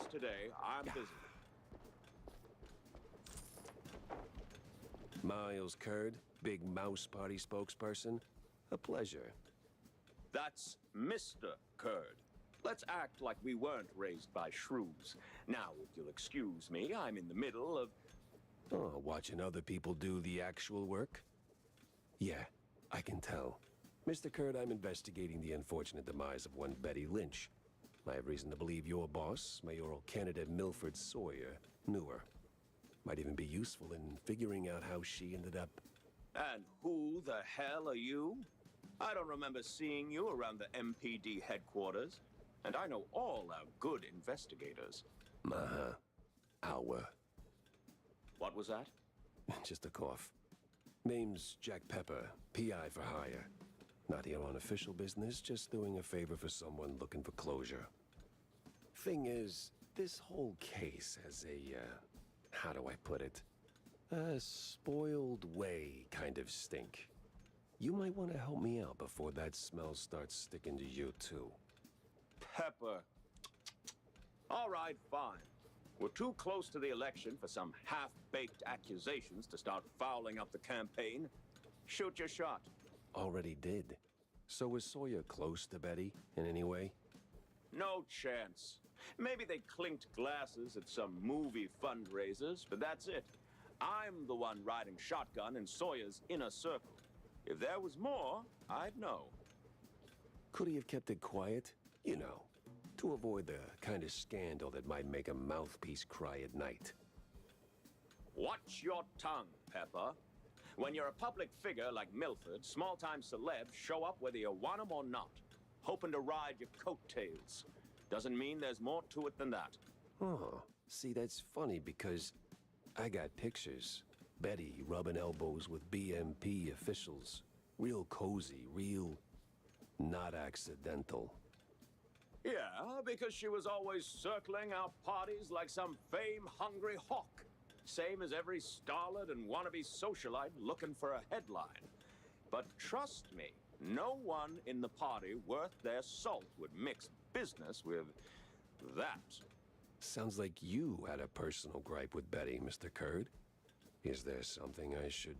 Just today, I'm busy. Miles Curd, Big Mouse Party spokesperson. A pleasure. That's Mr. Curd. Let's act like we weren't raised by shrews. Now, if you'll excuse me, I'm in the middle of... Oh, watching other people do the actual work? Yeah, I can tell. Mr. Curd, I'm investigating the unfortunate demise of one Betty Lynch. I have reason to believe your boss, mayoral candidate Milford Sawyer, knew her. Might even be useful in figuring out how she ended up... And who the hell are you? I don't remember seeing you around the MPD headquarters. And I know all our good investigators. Uh-huh. Our. What was that? Just a cough. Name's Jack Pepper, P.I. For Hire. Not here on official business, just doing a favor for someone looking for closure. Thing is, this whole case has a, how do I put it? A spoiled way kind of stink. You might want to help me out before that smell starts sticking to you, too. Pepper. All right, fine. We're too close to the election for some half-baked accusations to start fouling up the campaign. Shoot your shot. Already did. So was Sawyer close to Betty in any way? No chance. Maybe they clinked glasses at some movie fundraisers, but that's it. I'm the one riding shotgun in Sawyer's inner circle. If there was more, I'd know. Could he have kept it quiet? You know, to avoid the kind of scandal that might make a mouthpiece cry at night. Watch your tongue, Pepper. When you're a public figure like Milford, small-time celebs show up whether you want them or not, hoping to ride your coattails. Doesn't mean there's more to it than that. Oh, see, that's funny because I got pictures. Betty rubbing elbows with BMP officials. Real cozy, real not accidental. Yeah, because she was always circling our parties like some fame-hungry hawk. Same as every starlet and wannabe socialite looking for a headline. But trust me, no one in the party worth their salt would mix business with that. Sounds like you had a personal gripe with Betty, Mr. Curd. Is there something I should...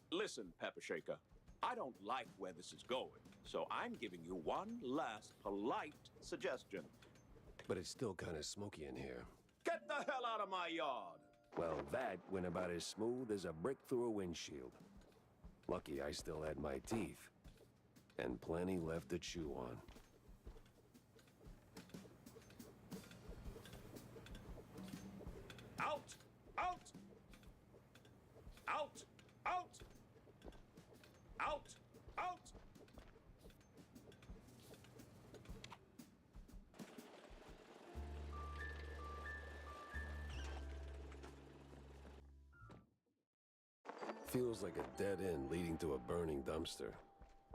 Listen, Pepper Shaker, I don't like where this is going, so I'm giving you one last polite suggestion. But it's still kind of smoky in here. Get the hell out of my yard! Well, that went about as smooth as a brick through a windshield. Lucky I still had my teeth. And plenty left to chew on. Out! Out! Out! Out! Out! Out! Feels like a dead end leading to a burning dumpster.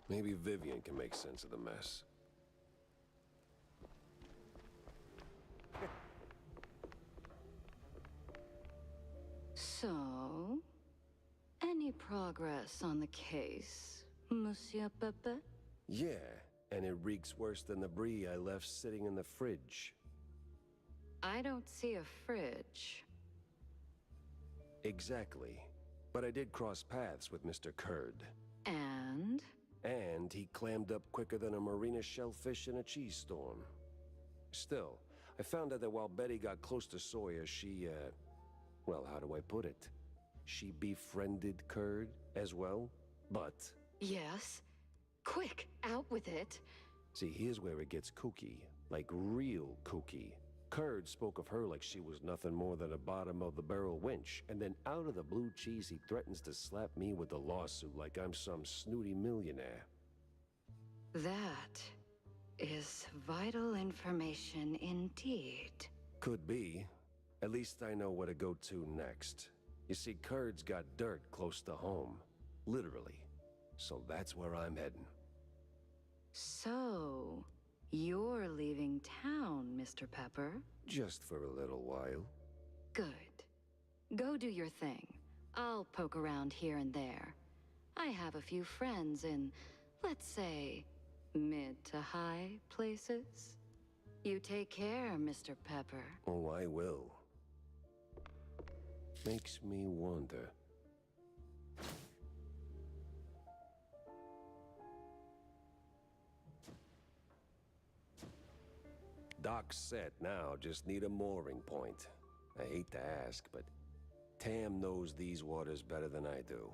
Maybe Vivian can make sense of the mess. So, any progress on the case, Monsieur Pepe? Yeah, and it reeks worse than the brie I left sitting in the fridge. I don't see a fridge. Exactly. But I did cross paths with Mr. Curd. And? And he clammed up quicker than a marina shellfish in a cheese storm. Still, I found out that while Betty got close to Sawyer, she, well, how do I put it? She befriended Curd as well, but... Yes. Quick, out with it. See, here's where it gets kooky. Like real kooky. Curd spoke of her like she was nothing more than a bottom-of-the-barrel wench, and then out of the blue cheese he threatens to slap me with a lawsuit like I'm some snooty millionaire. That is vital information indeed. Could be. At least I know where to go to next. You see, Curd's got dirt close to home. Literally. So that's where I'm heading. So, you're leaving town, Mr. Pepper? Just for a little while. Good. Go do your thing. I'll poke around here and there. I have a few friends in, let's say, mid to high places. You take care, Mr. Pepper. Oh, I will. Makes me wonder. Dock's set now, just need a mooring point. I hate to ask, but Tam knows these waters better than I do.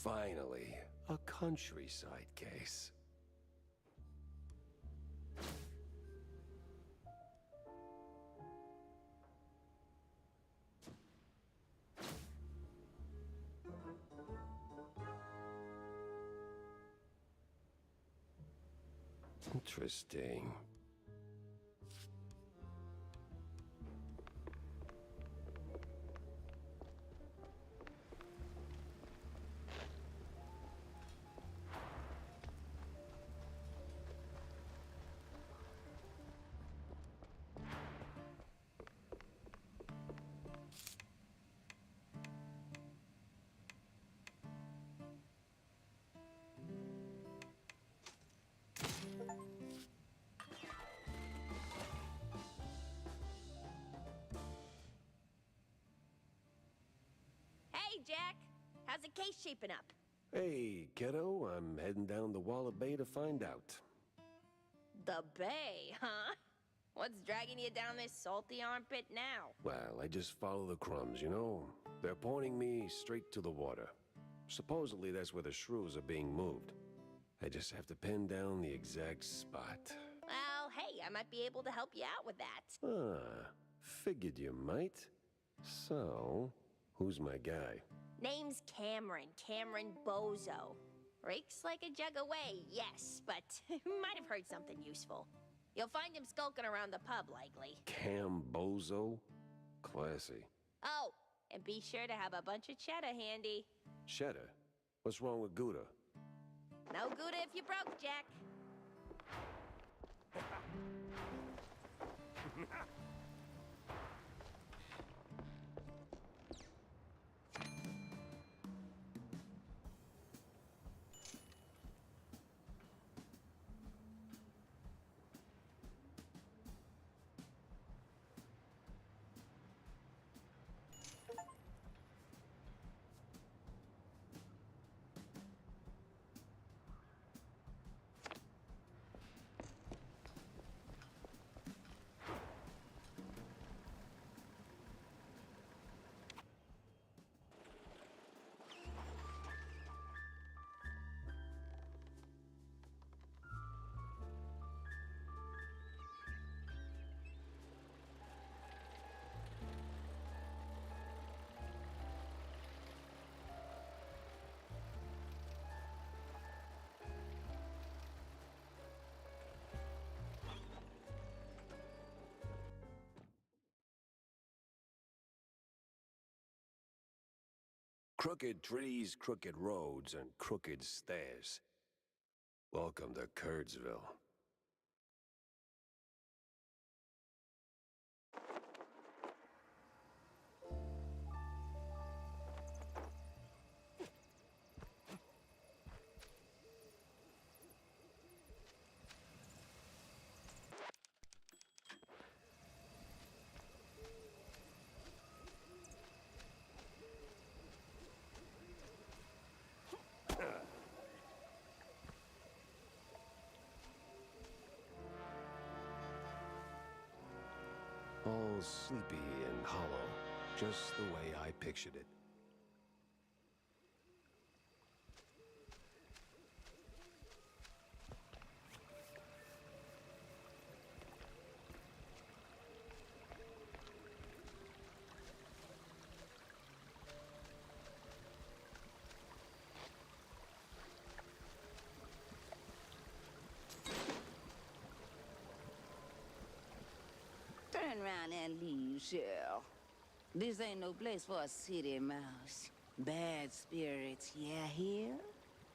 Finally, a countryside case. Interesting. Hey, Jack. How's the case shaping up? Hey, kiddo, I'm heading down the Wall of Bay to find out. The Bay, huh? What's dragging you down this salty armpit now? Well, I just follow the crumbs, you know? They're pointing me straight to the water. Supposedly that's where the shrews are being moved. I just have to pin down the exact spot. Well, hey, I might be able to help you out with that. Ah, figured you might. So, who's my guy? Name's Cameron Bozo. Rakes like a jug away, yes, but might have heard something useful. You'll find him skulking around the pub, likely. Bozo? Classy. Oh, and be sure to have a bunch of cheddar handy. Cheddar? What's wrong with Gouda? No Gouda if you broke, Jack. Crooked trees, crooked roads, and crooked stairs. Welcome to Curdsville. All sleepy and hollow, just the way I pictured it. Turn around and leave, Cheryl. This ain't no place for a city mouse. Bad spirits, yeah, here?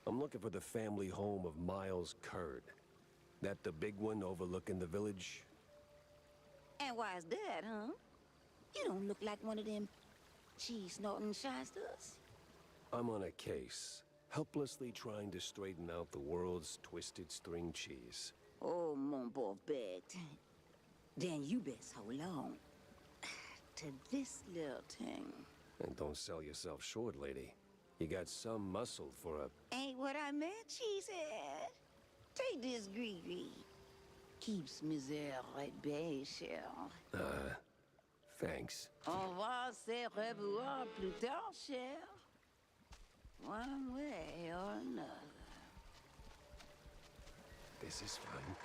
I'm looking for the family home of Miles Curd. That the big one overlooking the village? And why's that, huh? You don't look like one of them cheese-snorting shysters. I'm on a case, helplessly trying to straighten out the world's twisted string cheese. Oh, mon pauvre bête. Then you best hold on to this little thing. And don't sell yourself short, lady. You got some muscle for a... Ain't what I meant, cheesehead. Take this gree-gree. Keeps misère at bay, cher. Thanks. On va se revoir plus tard, cher. One way or another. This is fine.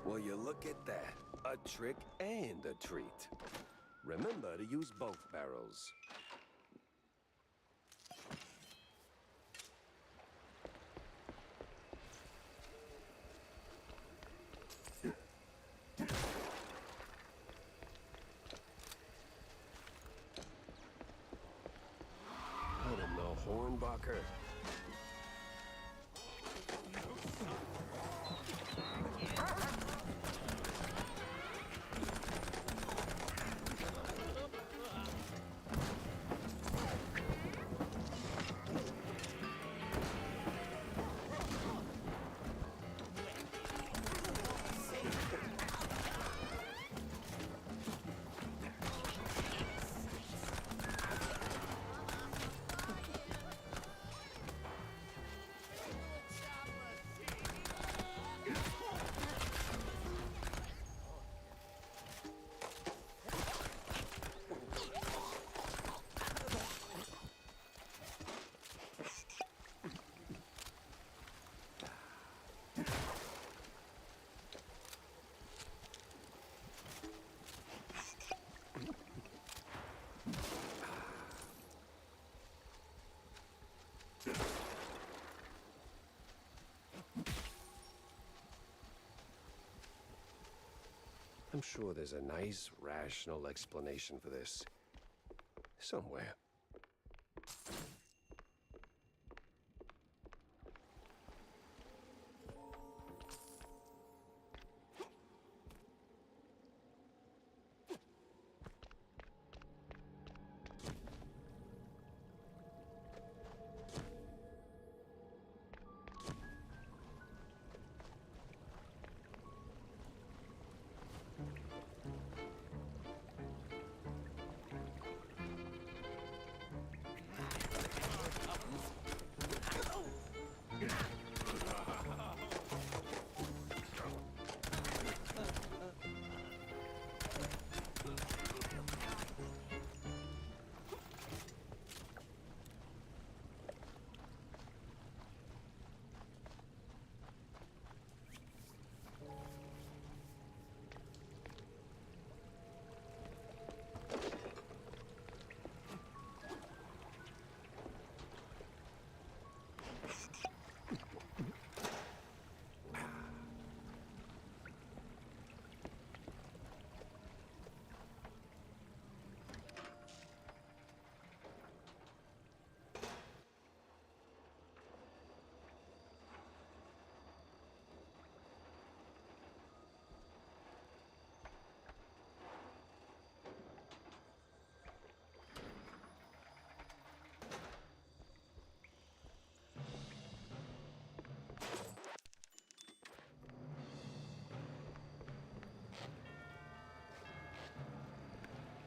Well, you look at that. A trick and a treat. Remember to use both barrels. Put him the Hornbacher. I'm sure there's a nice, rational explanation for this. Somewhere.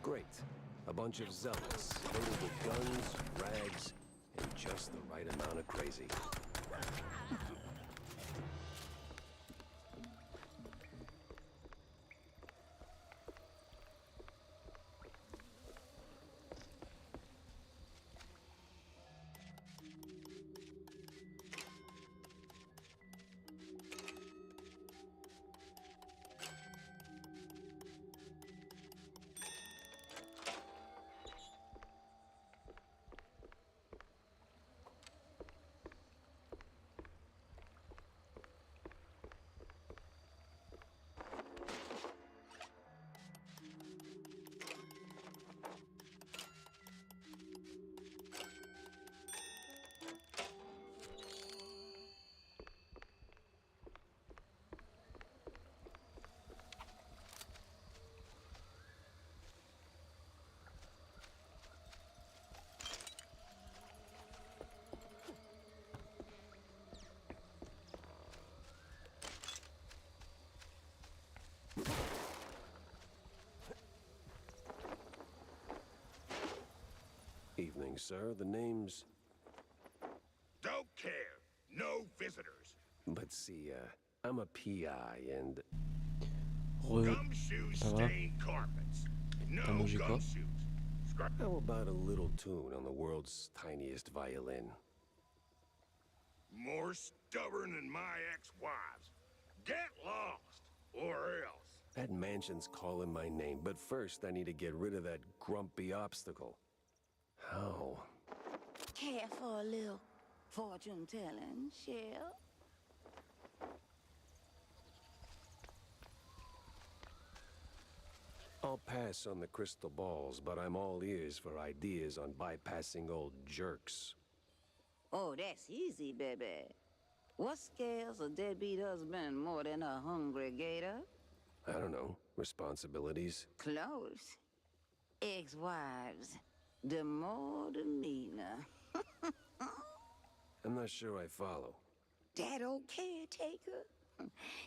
Great. A bunch of zealots, loaded with guns, rags, and just the right amount of crazy. Evening, sir. The name's... Don't care. No visitors. But see, I'm a P.I. and... Gumshoes stain carpets. No gumshoes. How about a little tune on the world's tiniest violin? More stubborn than my ex-wives. Get lost, or else. That mansion's calling my name, but first I need to get rid of that grumpy obstacle. How? Care for a little fortune-telling, Shell? I'll pass on the crystal balls, but I'm all ears for ideas on bypassing old jerks. Oh, that's easy, baby. What scares a deadbeat husband more than a hungry gator? I don't know. Responsibilities? Close. Ex-wives. The more the meaner. I'm not sure I follow. That old caretaker?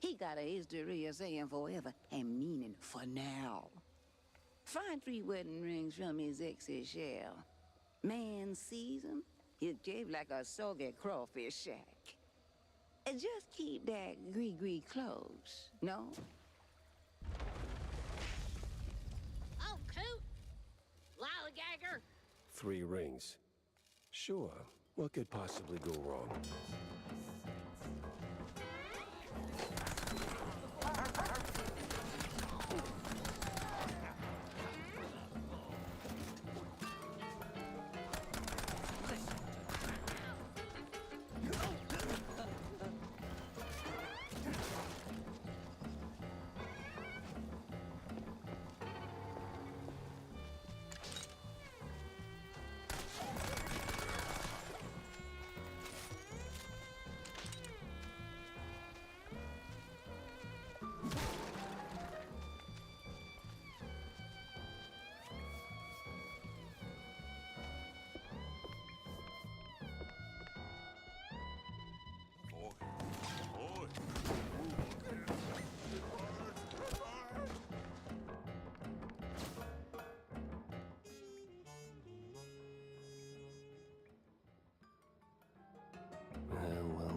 He got a history of saying forever and meaning for now. Find 3 wedding rings from his ex's shell. Man sees him, he'll shave like a soggy crawfish shack. And just keep that gree-gree close, no? Oh, coot! Lollygagger! 3 rings. Sure. What could possibly go wrong? Well.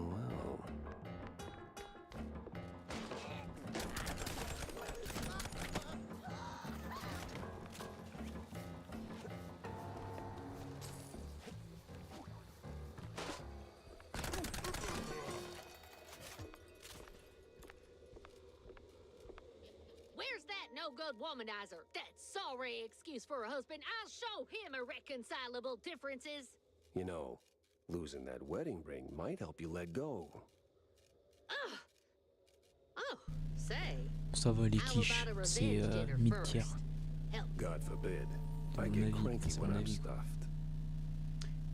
Where's that no-good womanizer? That sorry excuse for a husband. I'll show him irreconcilable differences. You know, losing that wedding ring might help you let go. Oh, say. Ça va les quiches, c'est mid-tier. God forbid. À I mon get avis, cranky c'est when mon I'm avis. stuffed.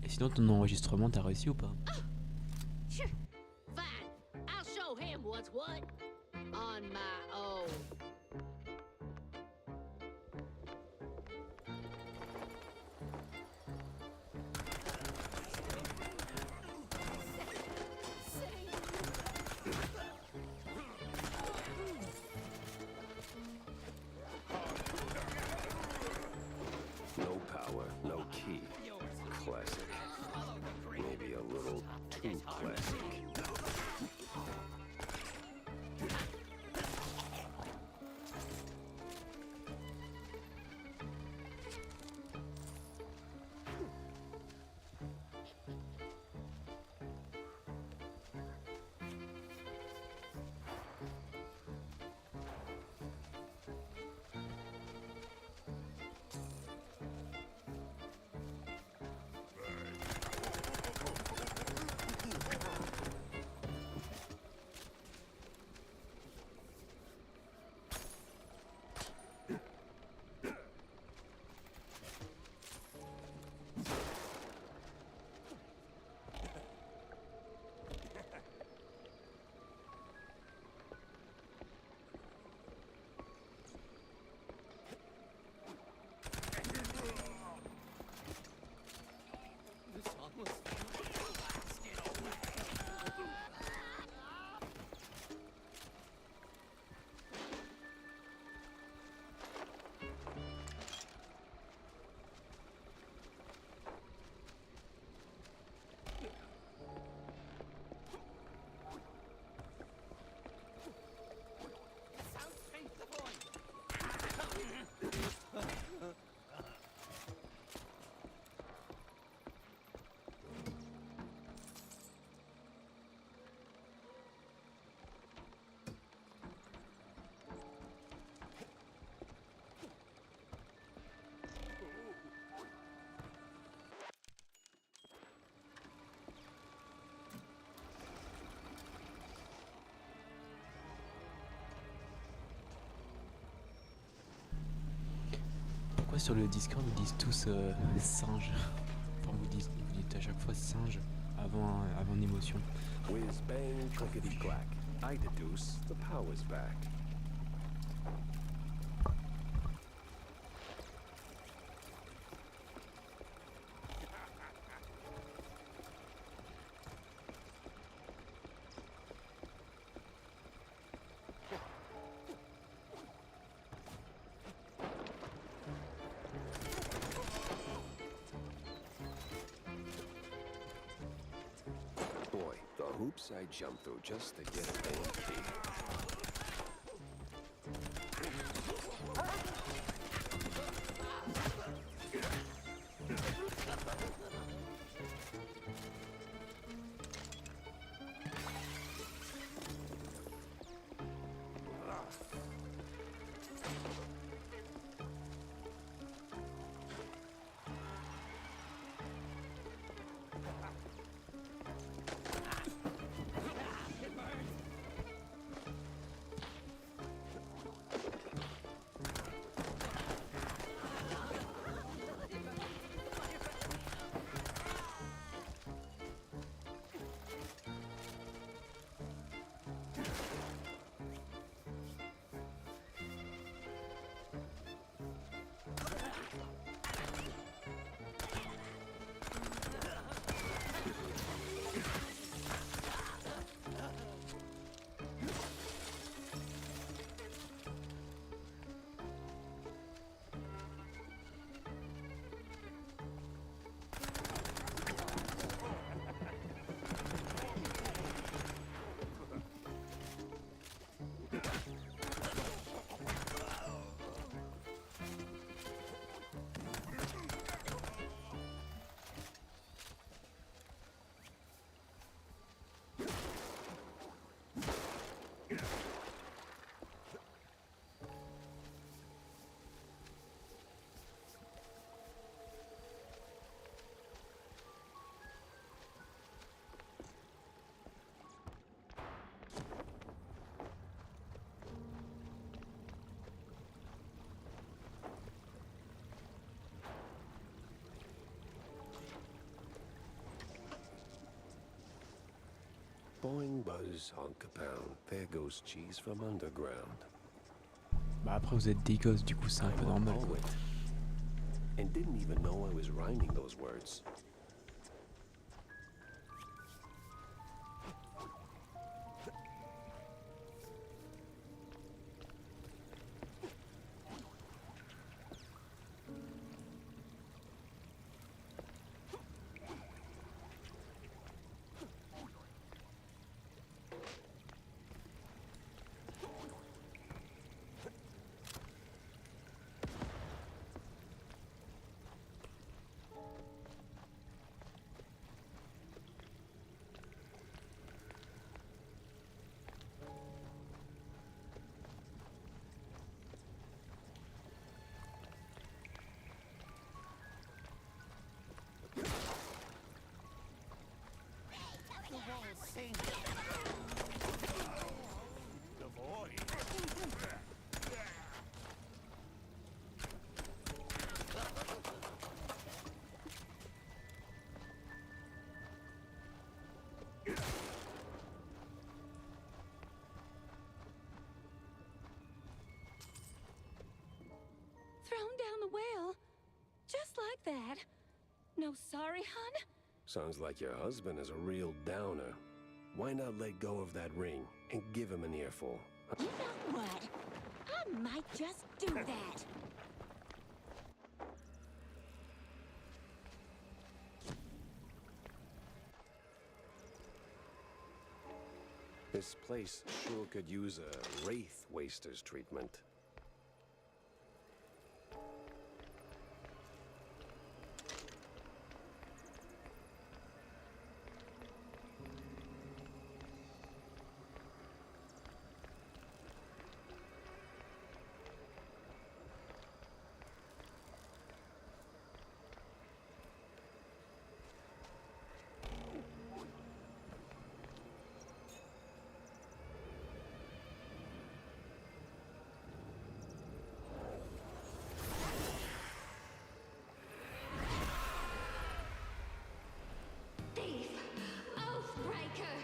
Et sinon ton enregistrement, t'as réussi ou pas? Fine. I'll show him what's what. On my own. Too classic. Pourquoi sur le Discord ils disent tous singe? Enfin vous dites à chaque fois singe avant une émotion. Whiz bang, clickety clack. I deduce the power's back. Boy, the hoops I jumped through just to get a damn key. Boing, buzz, honk a pound. There goes cheese from underground. Bah après vous êtes des gosses, du coup c'est un peu normal quoi. And didn't even know I was rhyming those words. like that. No sorry, hun? Sounds like your husband is a real downer. Why not let go of that ring and give him an earful? You know what? I might just do that. This place sure could use a Wraith Waster's treatment. Thief! Oathbreaker!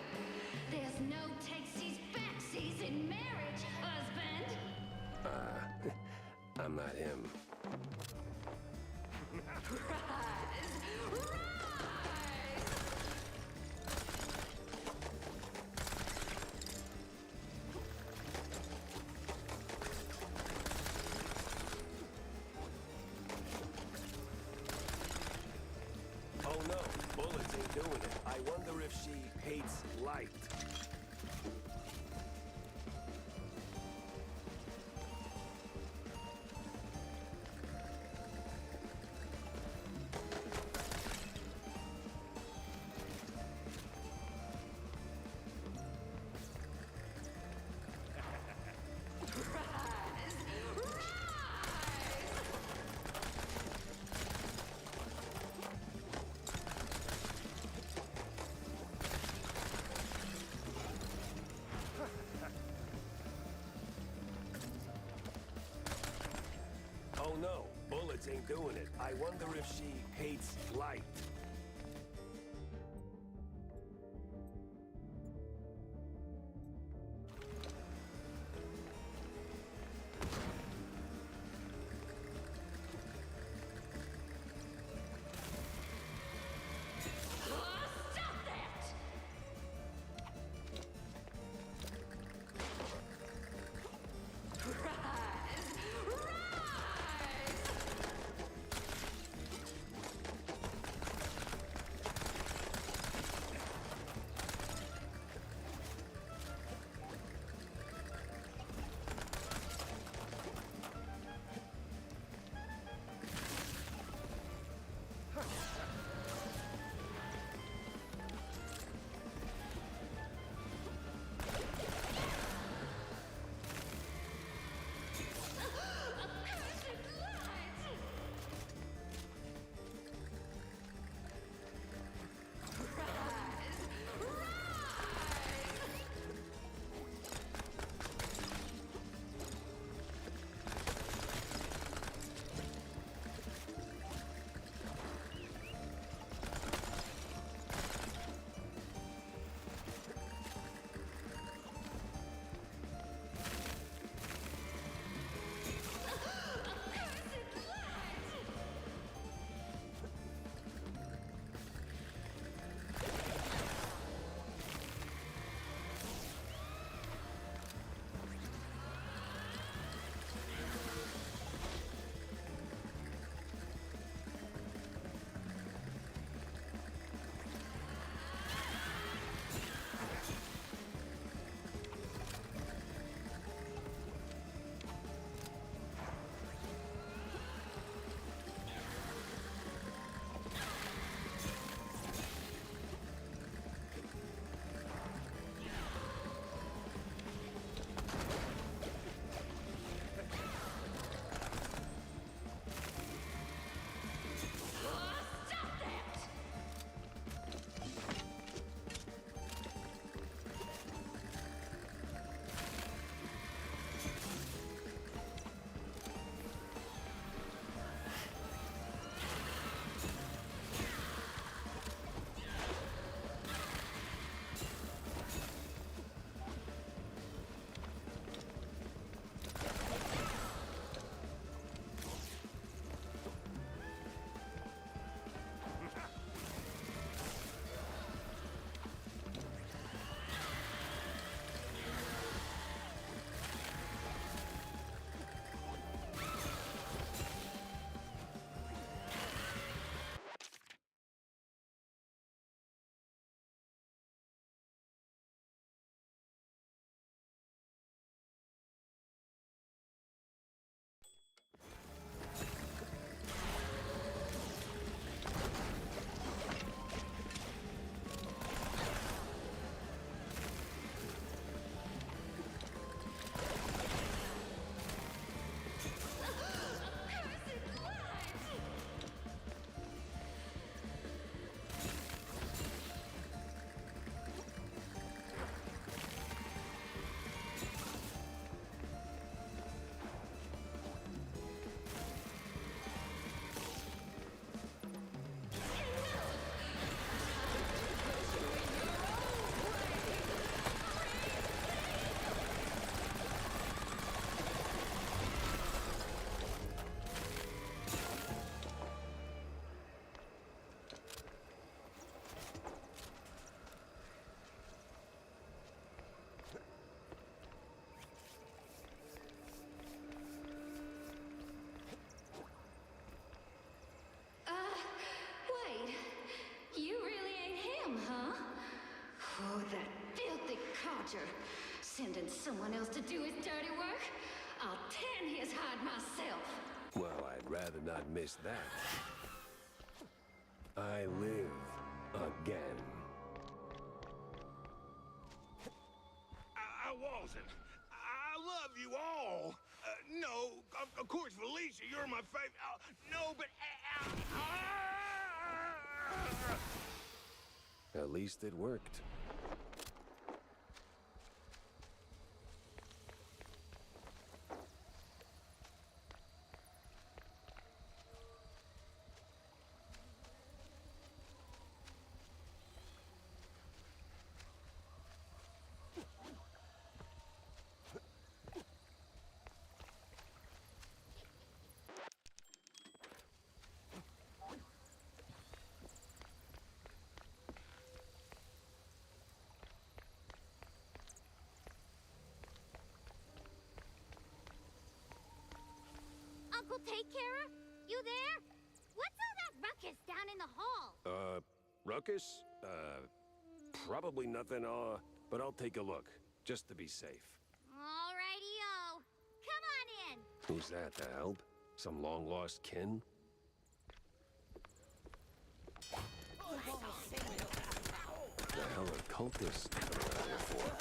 There's no takesies backsies in marriage, husband! I'm not him. Rise! Rise! Oh no, bullets ain't doing it. I wonder if she hates light. Oh no, bullets ain't doing it. I wonder if she hates light. Stop that! Rise! Rise! Oh, that filthy codger. Sending someone else to do his dirty work? I'll tan his hide myself. Well, I'd rather not miss that. I live again. I wasn't. I love you all. No, of course, Felicia, you're my favorite. No, but... At least it worked. Uncle Take Carer? You there? What's all that ruckus down in the hall? Ruckus? Probably nothing, but I'll take a look, just to be safe. Alrighty-o. Come on in. Who's that, the help? Some long-lost kin? The hell are cultists around here for?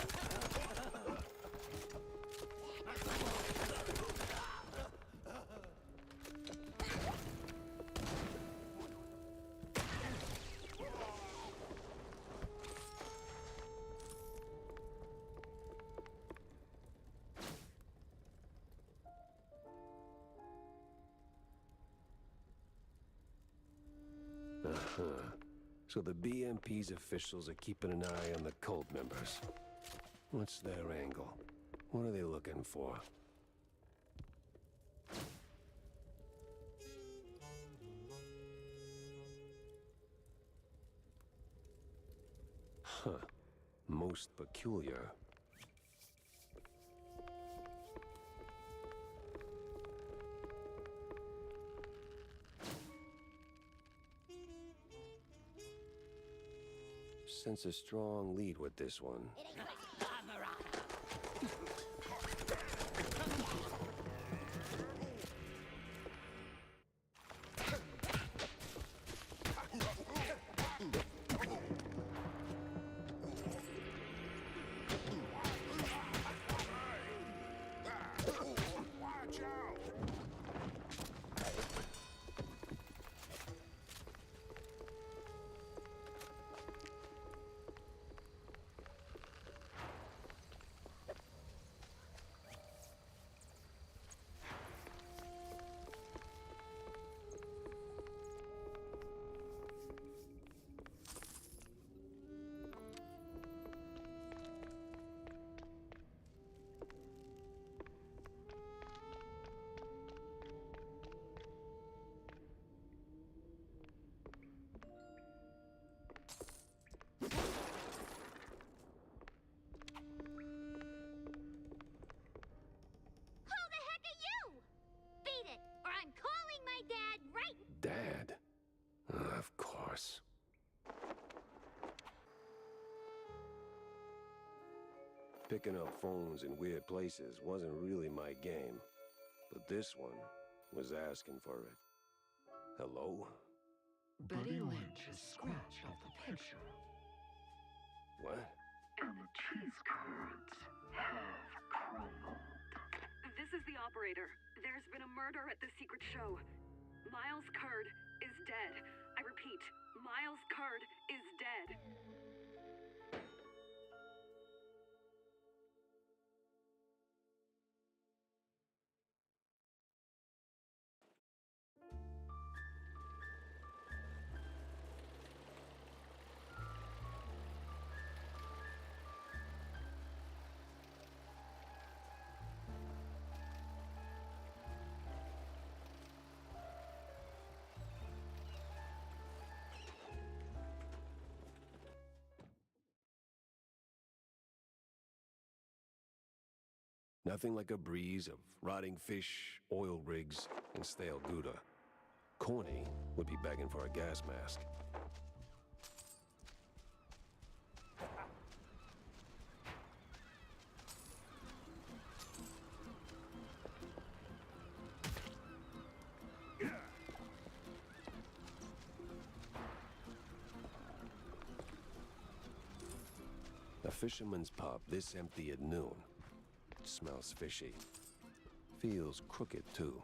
So the BMP's officials are keeping an eye on the cult members. What's their angle? What are they looking for? Huh. Most peculiar. Sense a strong lead with this one. Watch out! Dad? Of course. Picking up phones in weird places wasn't really my game, but this one was asking for it. Hello? Betty Lynch is scratched off the picture. What? And the cheese curds have crumbled. This is the operator. There's been a murder at the secret show. Miles Curd is dead. I repeat, Miles Curd is dead. Nothing like a breeze of rotting fish, oil rigs, and stale Gouda. Corny would be begging for a gas mask. A fisherman's pub this empty at noon. Smells fishy. Feels crooked, too.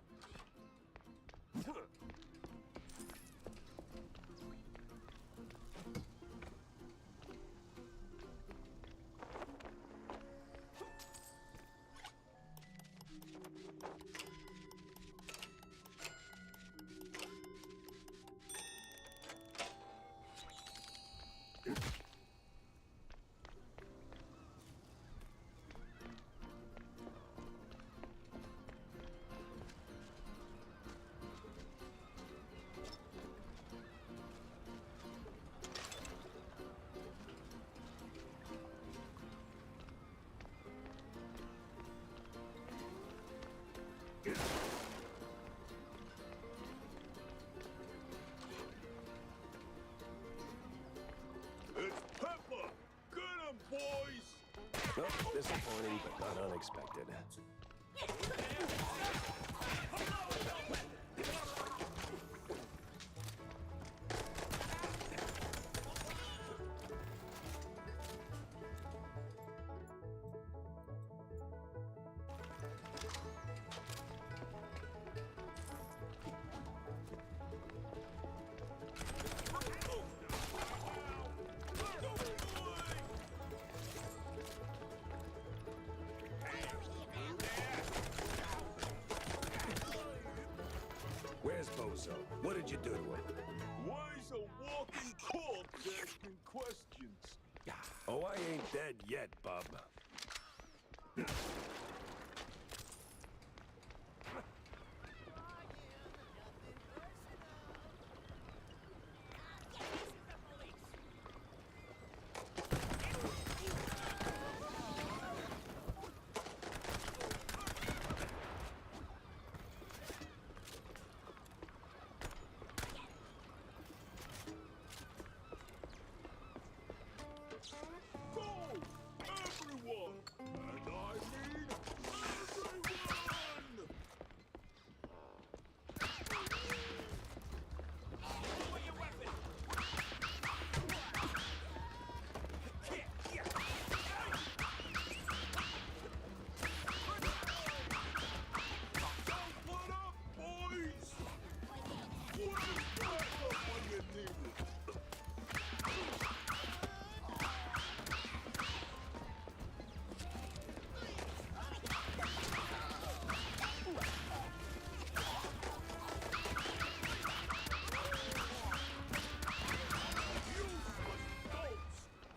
It's Pepper! Get him, boys! Well, disappointing, but not unexpected. Where's Bozo? What did you do to him? Why is a walking corpse asking questions? Oh, I ain't dead yet, bub. Go! Everyone! And I mean everyone! Don't let up, boys! Where's backup when you need it?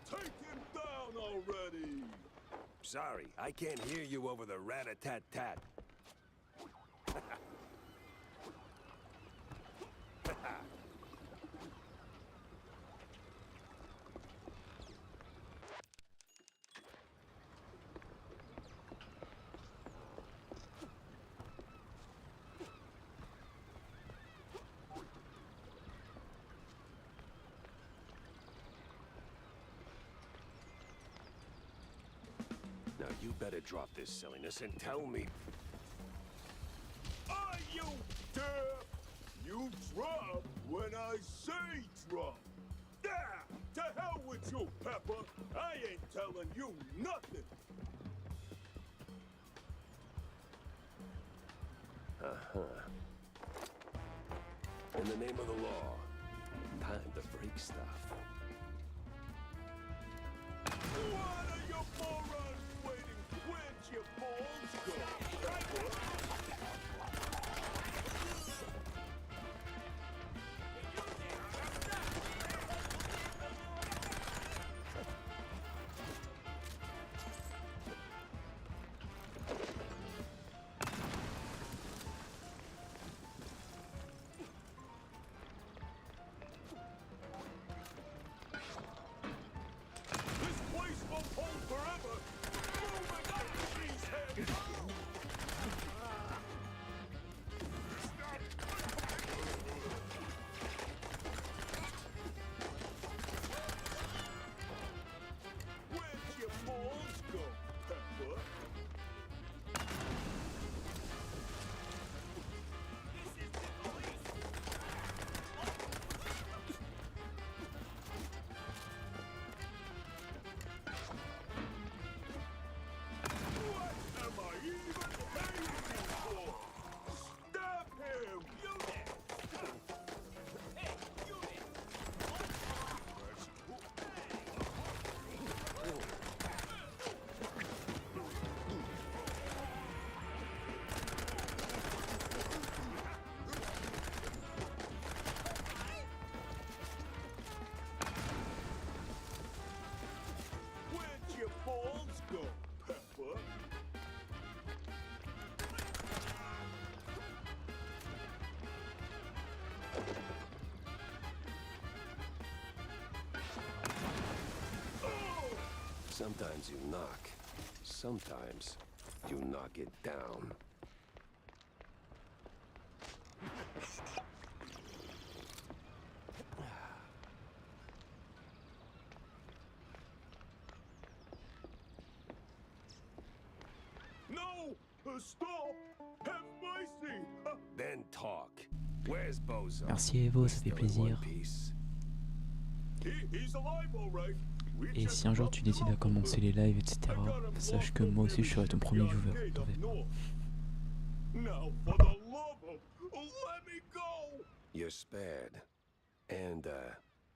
Take him down already! Sorry, I can't hear you over the rat-a-tat-tat. Now you better drop this silliness and tell me. Are you deaf? You drop when I say drop. Yeah, to hell with you, Pepper. I ain't telling you nothing. In the name of the law, time to break stuff. What are you morons waiting? Where'd your balls go? Pepper? This place won't hold forever! Move it, you cheesehead! Where'd your balls go, Pepper? Sometimes you knock. Sometimes you knock it down. No! Stop! Have mercy! Then talk. Where's Bozo? Merci Evo, ça fait Still in one plaisir. piece. He's alive, all right. We Et just si un jour tu décides à commencer les lives, etc., I got him sache locked que up moi near aussi the je serai ton premier shipyard viewer. gate T'en up fais pas. north. Now, for the love of... let me go! You're spared. And,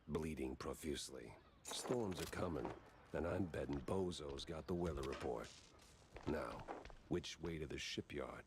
bleeding profusely. Storms are coming, and I'm betting Bozo's got the weather report. Now, which way to the shipyard?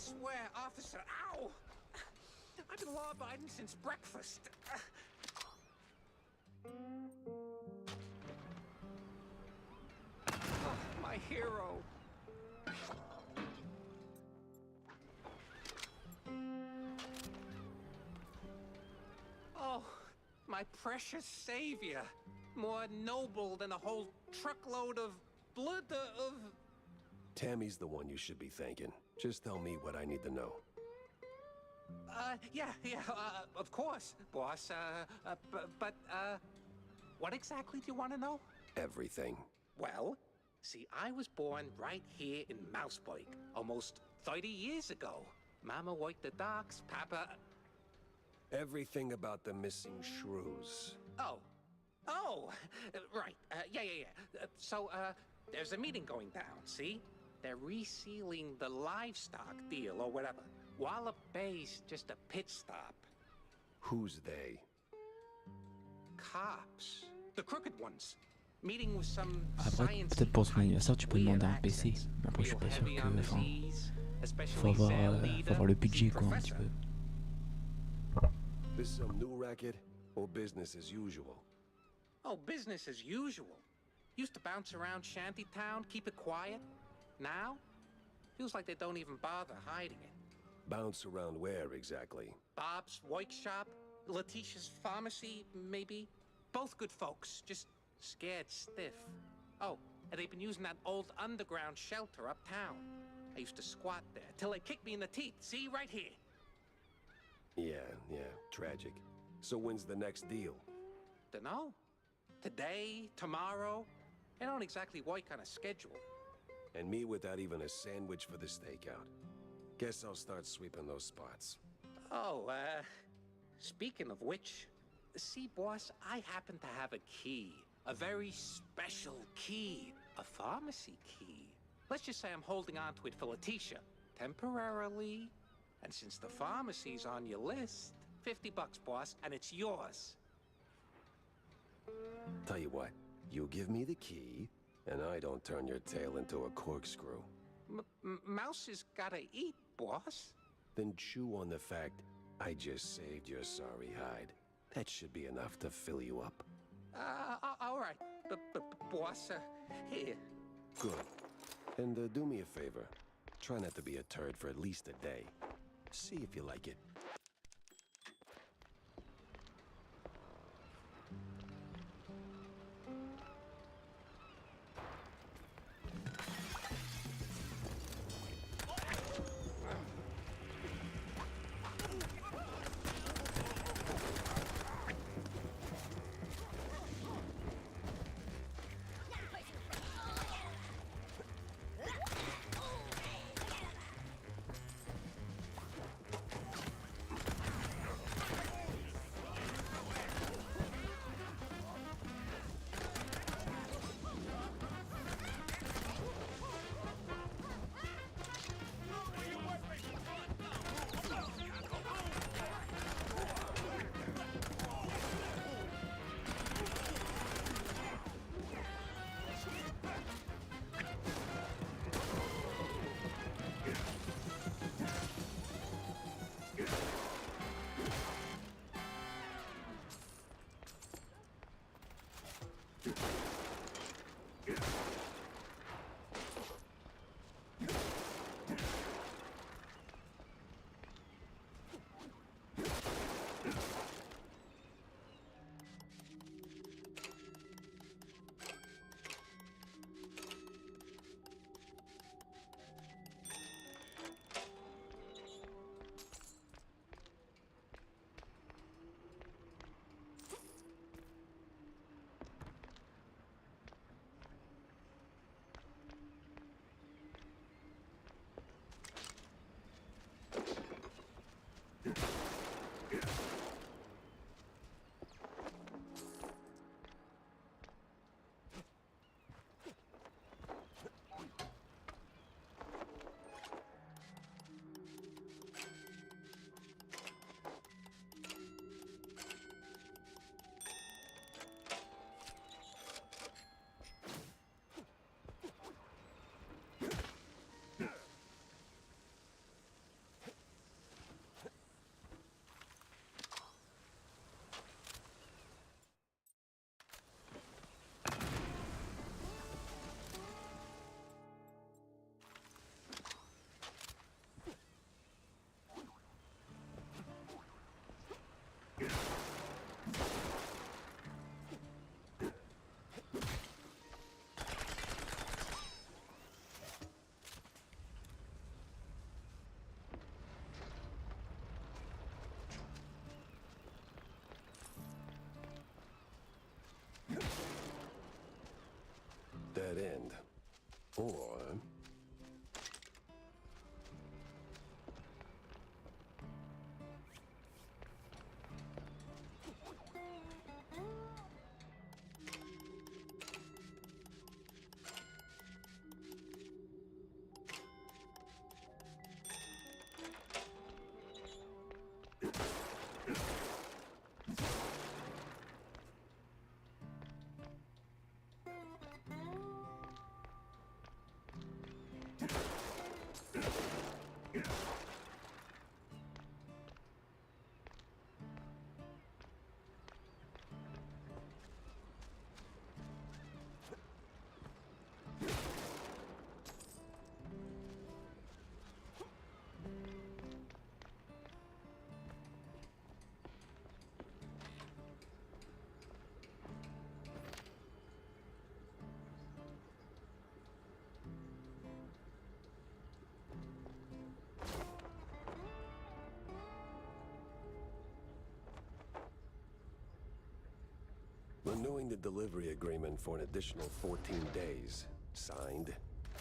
swear, officer, ow! I've been law-abiding since breakfast. Oh, my hero. Oh, my precious savior. More noble than a whole truckload of blood of... Tammy's the one you should be thanking. Just tell me what I need to know. Yeah, of course, boss. But, what exactly do you want to know? Everything. Well, see, I was born right here in Mouseburg, almost 30 years ago. Mama worked the docks, Papa... Everything about the missing shrews. Oh, right, yeah. So, there's a meeting going down, see? They're resealing the livestock deal or whatever. Wallop Bay's just a pit stop. Who's they? Cops. The crooked ones. Meeting with some Après, science peut-être pour son anniversaire, tu peux demander un PC. Mais après, je suis pas sûr que. Enfin, faut avoir le budget, quoi, un petit peu. This some new racket or business as usual? Oh, business as usual. Used to bounce around Shantytown, keep it quiet. Now, feels like they don't even bother hiding it. Bounce around where exactly? Bob's workshop, Letitia's pharmacy, maybe. Both good folks, just scared stiff. Oh, and they've been using that old underground shelter uptown. I used to squat there till they kicked me in the teeth. See, right here. Yeah, tragic. So when's the next deal? Dunno. Today, tomorrow. They don't exactly work on a schedule. And me without even a sandwich for the stakeout. Guess I'll start sweeping those spots. Oh, speaking of which, see, boss, I happen to have a key. A very special key. A pharmacy key. Let's just say I'm holding on to it for Letitia. Temporarily. And since the pharmacy's on your list, $50, boss, and it's yours. Tell you what, you give me the key, and I don't turn your tail into a corkscrew. Mouses gotta eat, boss. Then chew on the fact I just saved your sorry hide. That should be enough to fill you up. All right. Boss, here. Good. And do me a favor. Try not to be a turd for at least a day. See if you like it. Or... Renewing the delivery agreement for an additional 14 days. Signed,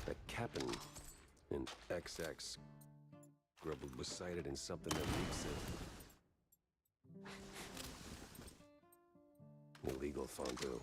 a Captain. An XX scribbled beside it in something that reads it. Illegal fondue.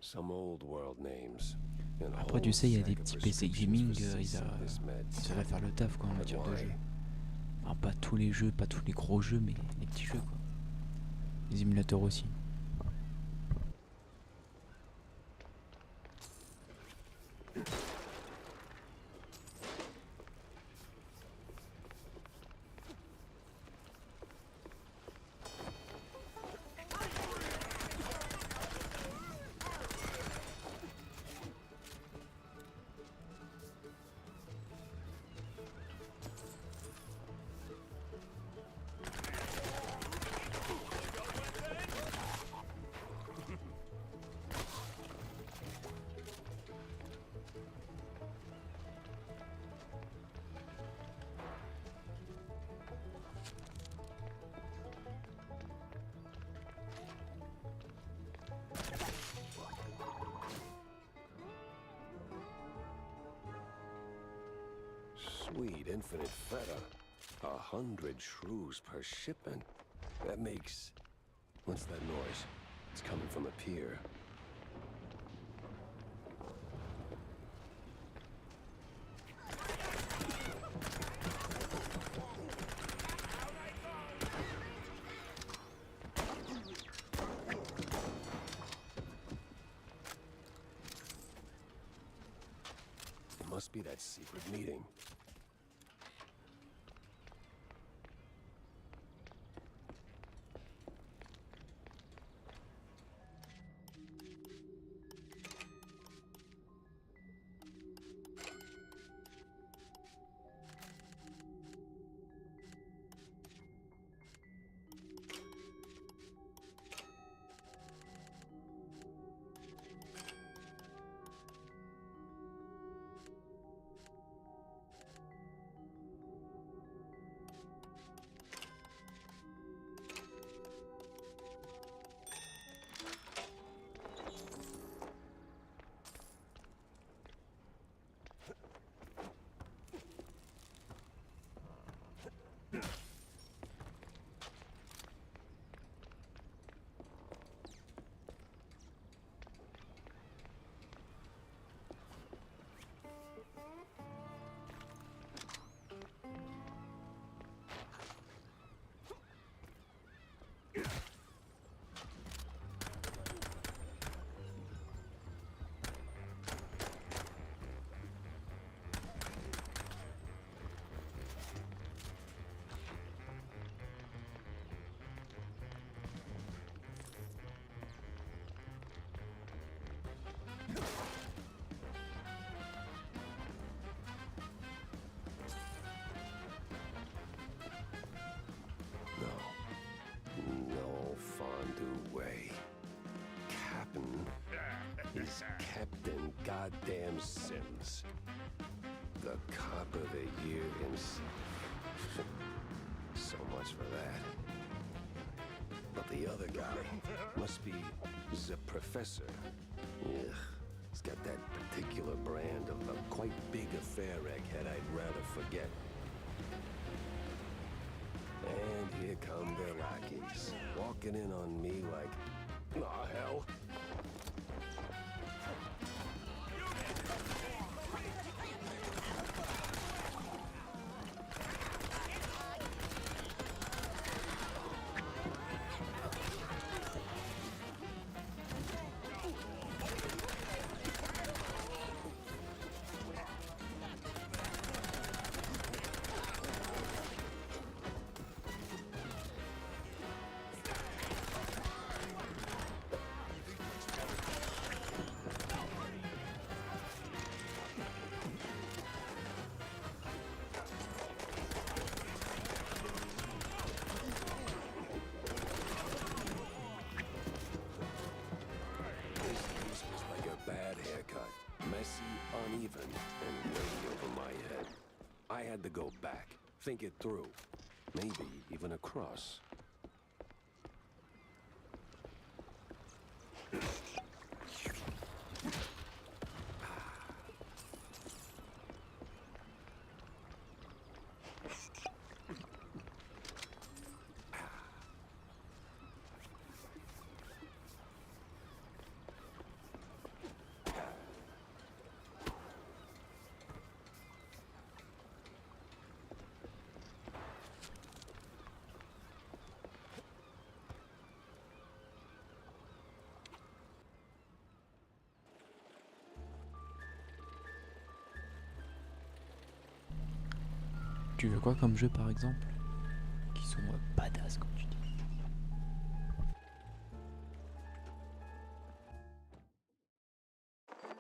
Some old world names. Après, tu sais, il y a des petits PC gaming, ça va faire le taf quoi en matière de jeu. Enfin, pas tous les jeux, pas tous les gros jeux, mais les petits jeux quoi. Les émulateurs aussi. Sweet infinite feta. 100 shrews per shipment. That makes... What's that noise? It's coming from a pier. It must be that secret meeting. Captain Goddamn Sims. The cop of the year himself. So much for that. But the other guy must be the professor. Ugh, he's got that particular brand of a quite big affair egghead I'd rather forget. And here come their lackeys, walking in on me like, aw, hell. Uneven and way over my head. I had to go back, think it through. Maybe even across. Tu veux quoi comme jeu par exemple? Qui sont badass comme tu dis.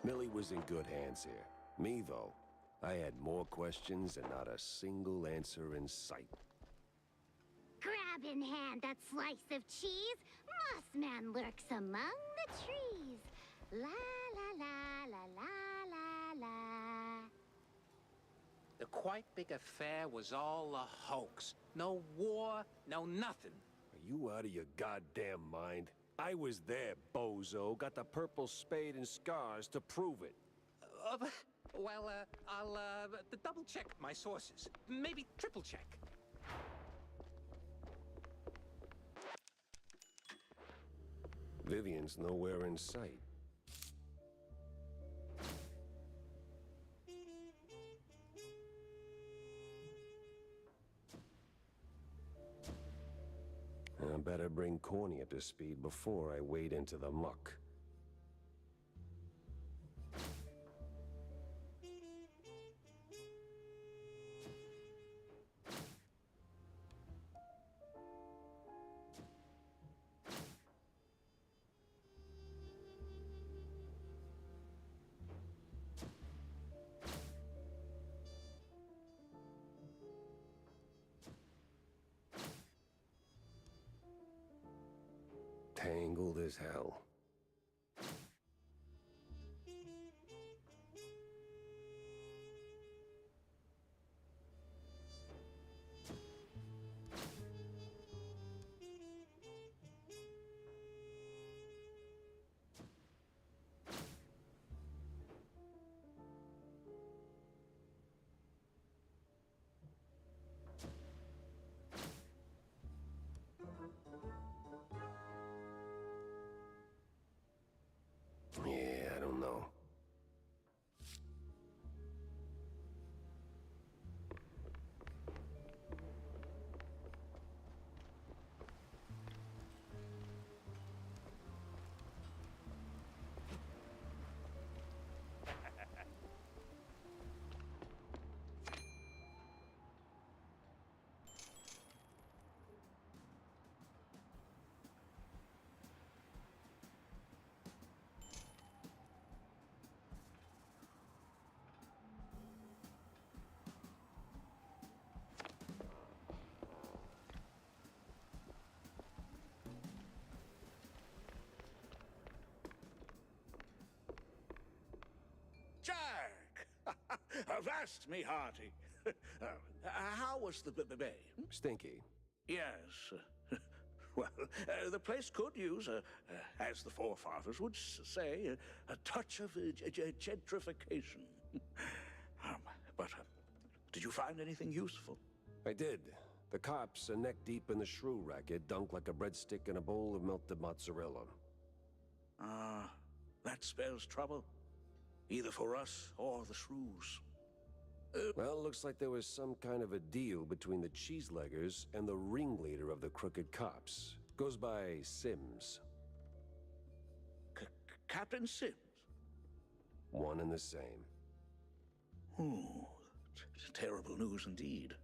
Millie was in good hands here. Me, though, I had more questions and not a single answer in sight. Grab in hand that slice of cheese. Mossman lurks among the trees. La la la la la la la. The quite big affair was all a hoax. No war, no nothing. Are you out of your goddamn mind? I was there, bozo. Got the purple spade and scars to prove it. Well, I'll double check my sources. Maybe triple check. Vivian's nowhere in sight. I better bring Corny up to speed before I wade into the muck. Tangled as hell. Yeah, I don't know. Jack! Avast me hearty. How was the bay? Stinky. Yes. Well, the place could use, as the forefathers would say, a touch of gentrification. But did you find anything useful? I did. The cops are neck deep in the shrew racket, dunked like a breadstick in a bowl of melted mozzarella. That spells trouble. Either for us or the shrews. Well, looks like there was some kind of a deal between the cheeseleggers and the ringleader of the crooked cops. Goes by Sims. Captain Sims? One and the same. Ooh, terrible news indeed.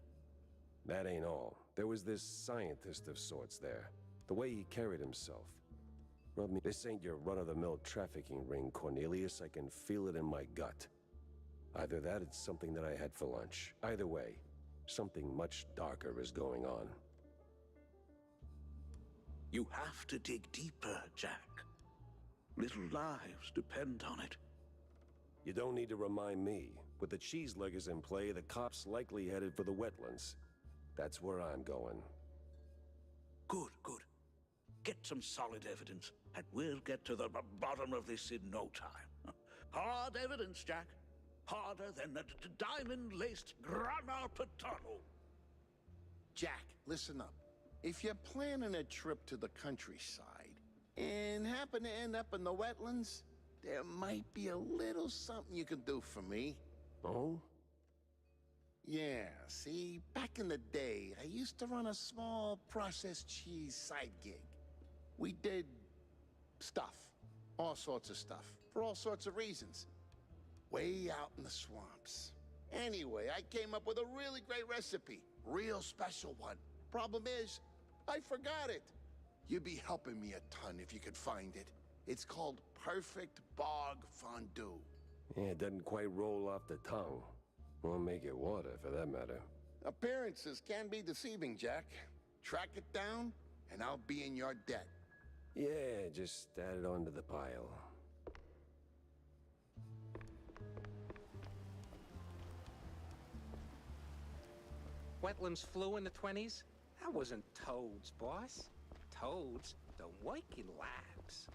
That ain't all. There was this scientist of sorts there. The way he carried himself. Rubbed me. This ain't your run-of-the-mill trafficking ring, Cornelius. I can feel it in my gut. Either that, it's something that I had for lunch. Either way, something much darker is going on. You have to dig deeper, Jack. Little lives depend on it. You don't need to remind me. With the cheeseleggers in play, the cops likely headed for the wetlands. That's where I'm going. Good, good. Get some solid evidence, and we'll get to the bottom of this in no time. Hard evidence, Jack. Harder than a diamond-laced grana padano. Jack, listen up. If you're planning a trip to the countryside and happen to end up in the wetlands, there might be a little something you can do for me. Oh? Yeah, see, back in the day, I used to run a small processed cheese side gig. We did stuff, all sorts of stuff, for all sorts of reasons. Way out in the swamps. Anyway, I came up with a really great recipe. Real special one. Problem is, I forgot it. You'd be helping me a ton if you could find it. It's called Perfect Bog Fondue. Yeah, it doesn't quite roll off the tongue. Or make it water, for that matter. Appearances can be deceiving, Jack. Track it down, and I'll be in your debt. Yeah, just add it onto the pile. Wetlands flu in the 20s? That wasn't toads, boss. Toads, the working labs.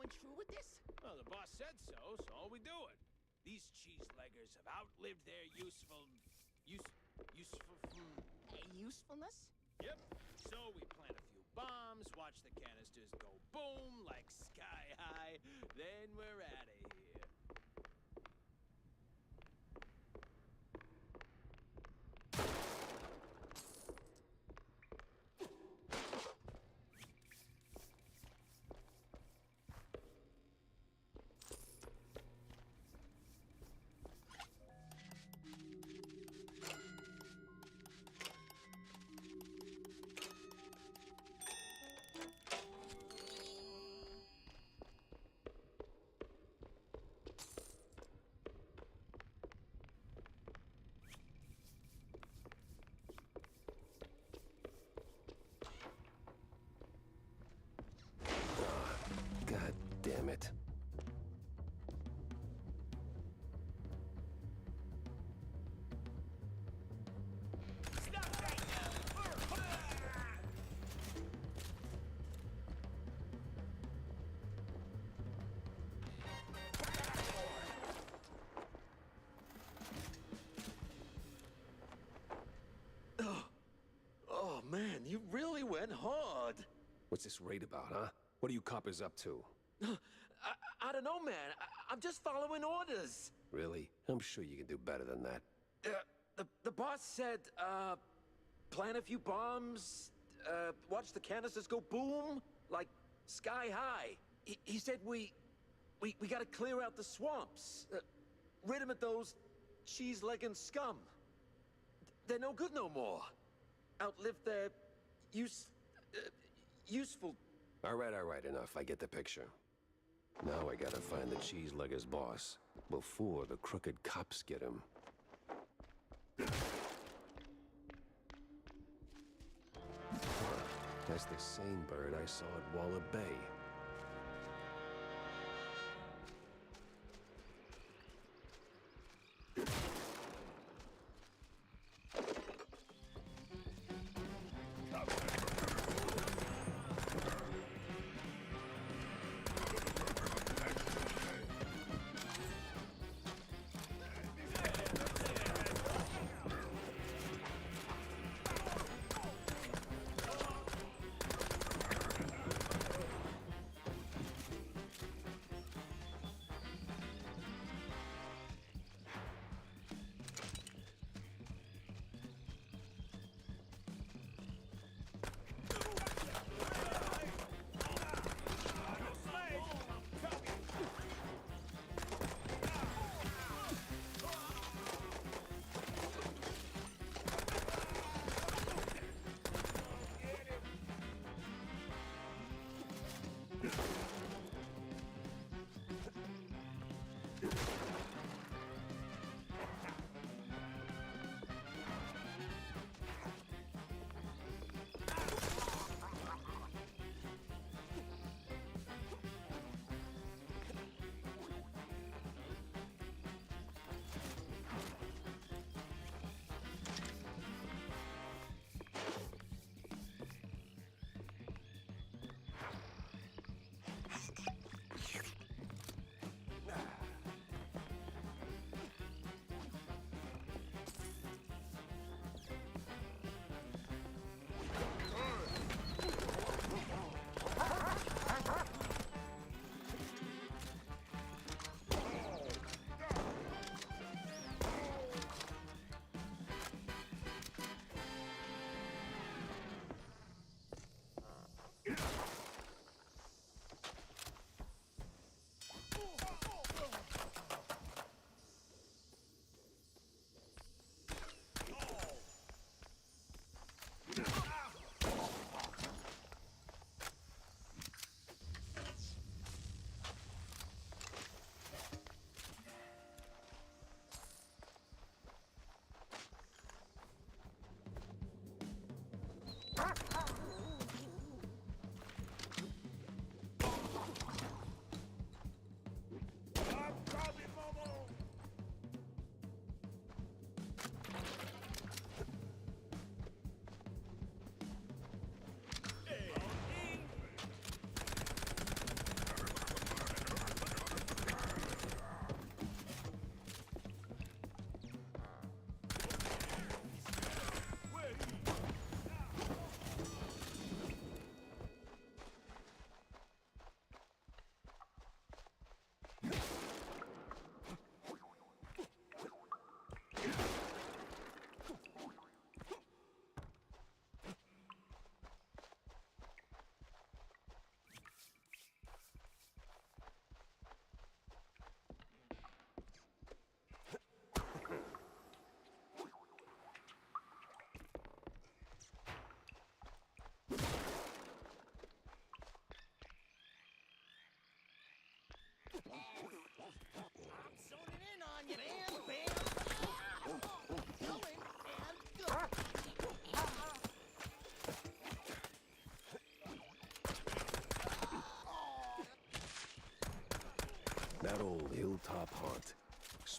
going through with this? Well, the boss said so, so we do it. These cheese-leggers have outlived their Usefulness? Yep. So we plant a few bombs, watch the canisters go boom like sky high, then we're out of here. God damn it. Oh, man, you really went hard. What's this raid about, huh? What are you coppers up to? I don't know, man. I'm just following orders. Really? I'm sure you can do better than that. The boss said, plant a few bombs, watch the canisters go boom, like sky high. He said we gotta clear out the swamps, rid him of those cheese-legging scum. They're no good no more. Outlived their useful. All right, enough. I get the picture. Now I gotta find the cheese-legger's boss before the crooked cops get him. That's the same bird I saw at Waller Bay.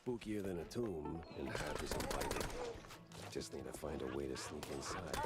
spookier than a tomb, and half as inviting. Just need to find a way to sneak inside.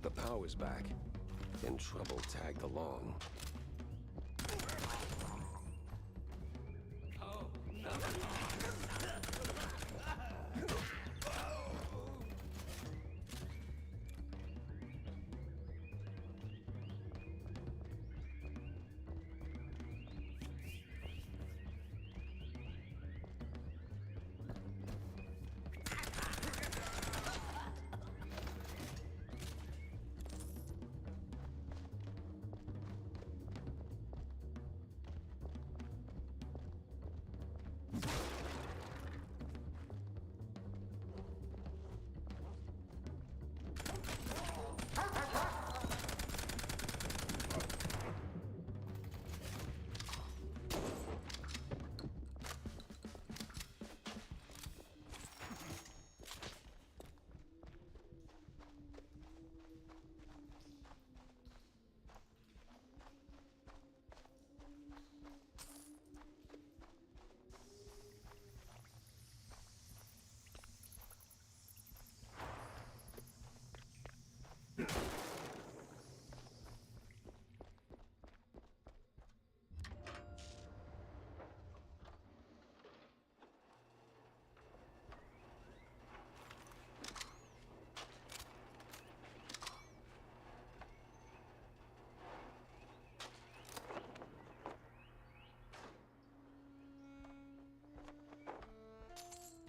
The power's back, and trouble tagged along.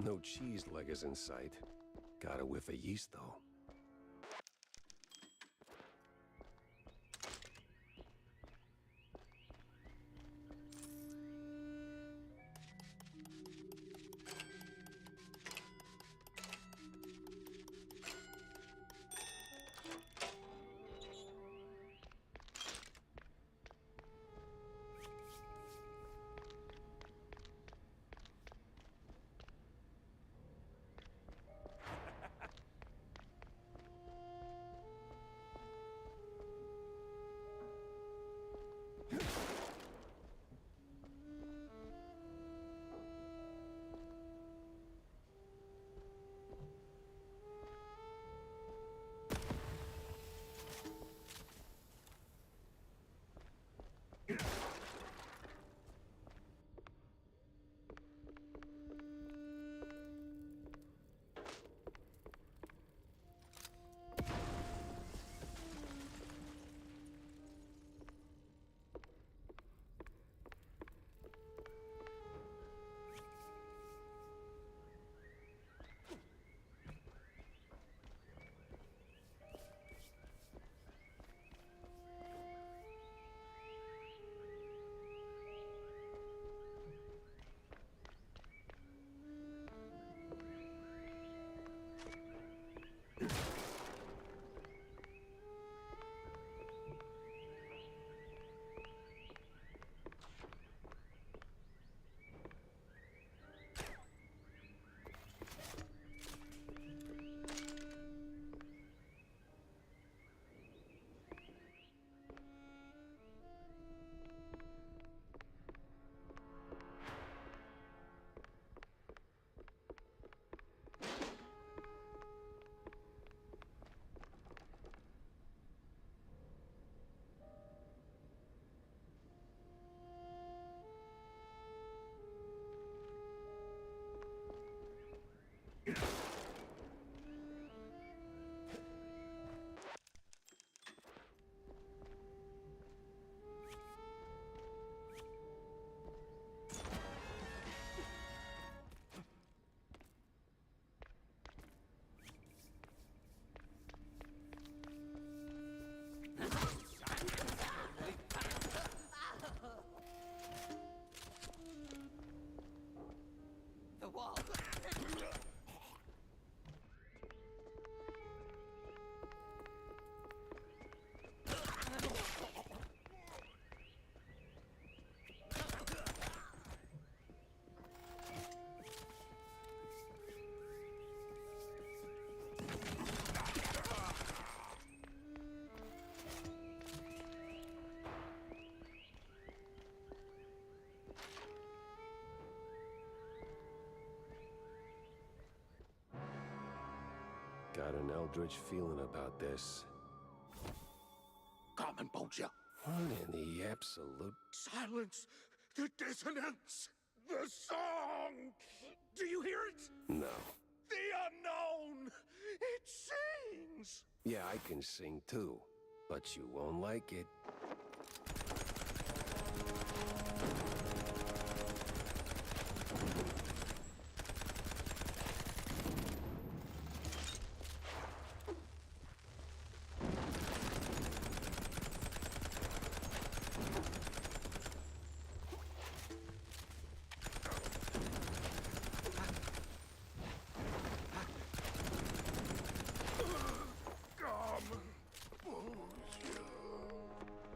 No cheese leggers in sight. Got a whiff of yeast, though. The wall. Got an eldritch feeling about this. Carmen Bolger. What in the absolute... Silence! The dissonance! The song! Do you hear it? No. The unknown! It sings! Yeah, I can sing too, but you won't like it.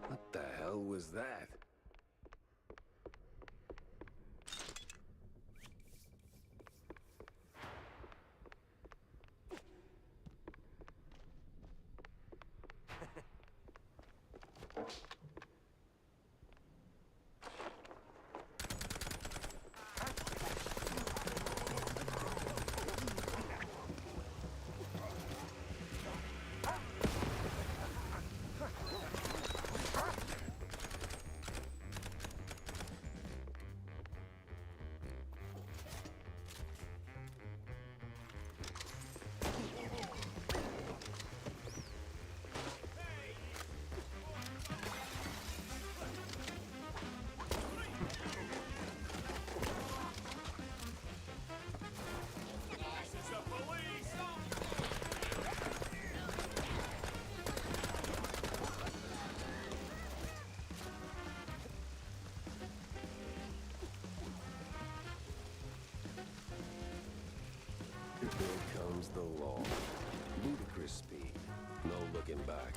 What the comes the law. Ludicrous speed. No looking back.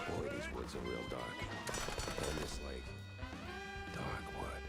Boy, these woods are real dark. And this lake. Dark wood.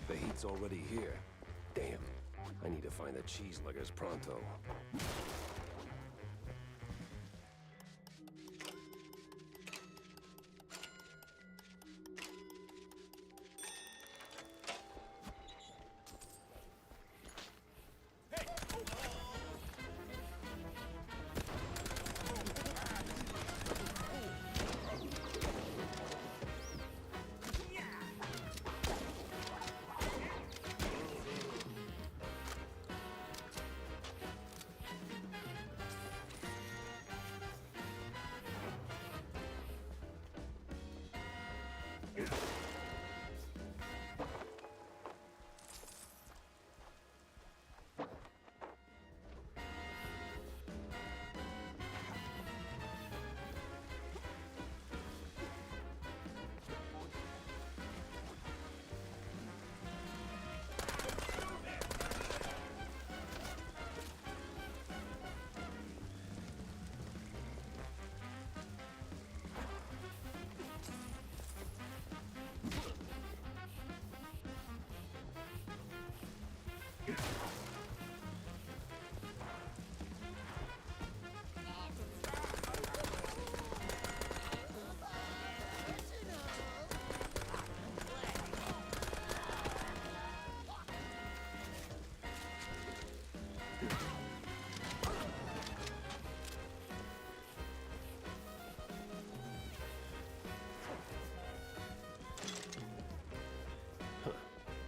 The heat's already here. Damn. I need to find the cheese luggers pronto.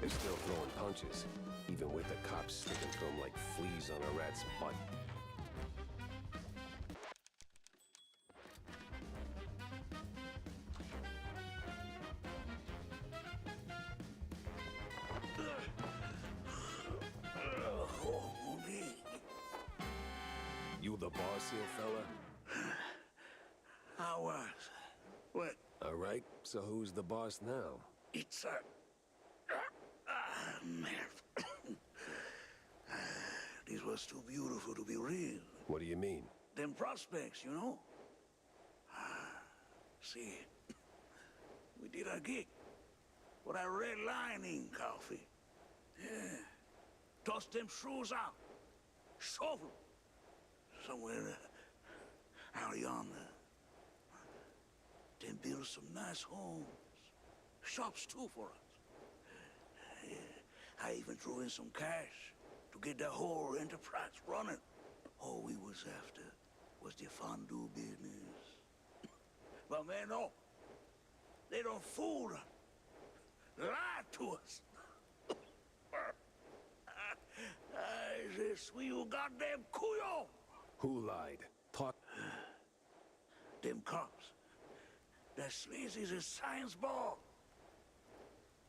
They're still throwing punches, even with the cops sticking to them like fleas on a rat's butt. You the boss here, fella? I was. What? All right, so who's the boss now? It's man. This was too beautiful to be real. What do you mean? Them prospects, you know? See, we did our gig. For that red lining coffee. Yeah. Toss them shrews out. Shovel. Somewhere out yonder. Then build some nice homes. Shops too for us. Yeah. I even threw in some cash to get that whole enterprise running. All we was after was the fondue business. But man, no. They don't fool us. Lie to us. It's swear you goddamn cuyo! Who lied? Talk. Them cops. That sleazy's a science ball.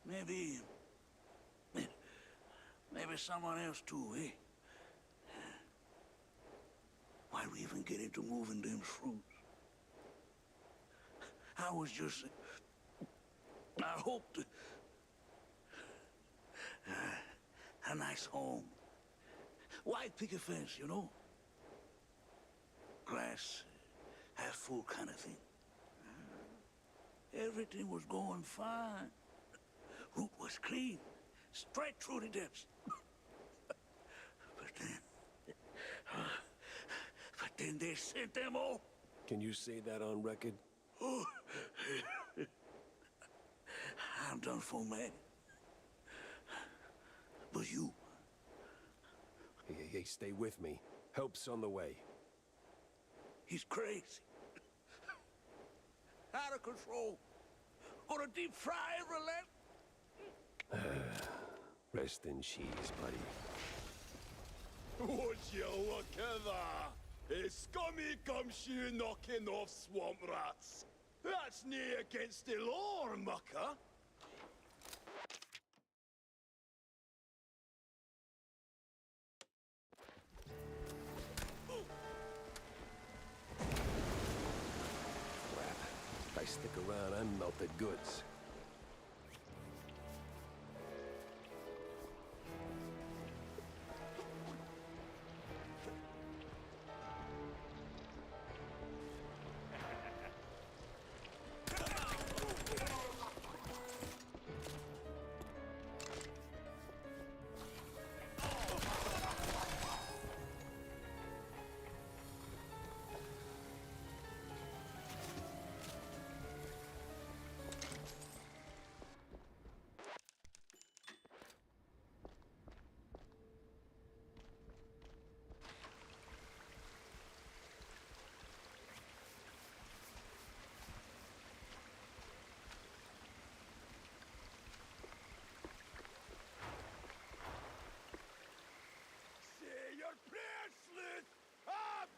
Maybe someone else too, eh? Why we even get into moving them fruits? I was just... I hoped... a nice home. White picket fence, you know? Glass, half full kind of thing. Everything was going fine. Route was clean, straight through the depths. But then they sent them all. Can you say that on record? Oh, I'm done for, man. But you... Hey, stay with me. Help's on the way. He's crazy. Out of control. Gonna deep fry every left. Rest in cheese, buddy. Would you look at that? A scummy gumshoe knocking off swamp rats. That's nae against the law, mucker. Crap. If I stick around, I'm melted goods.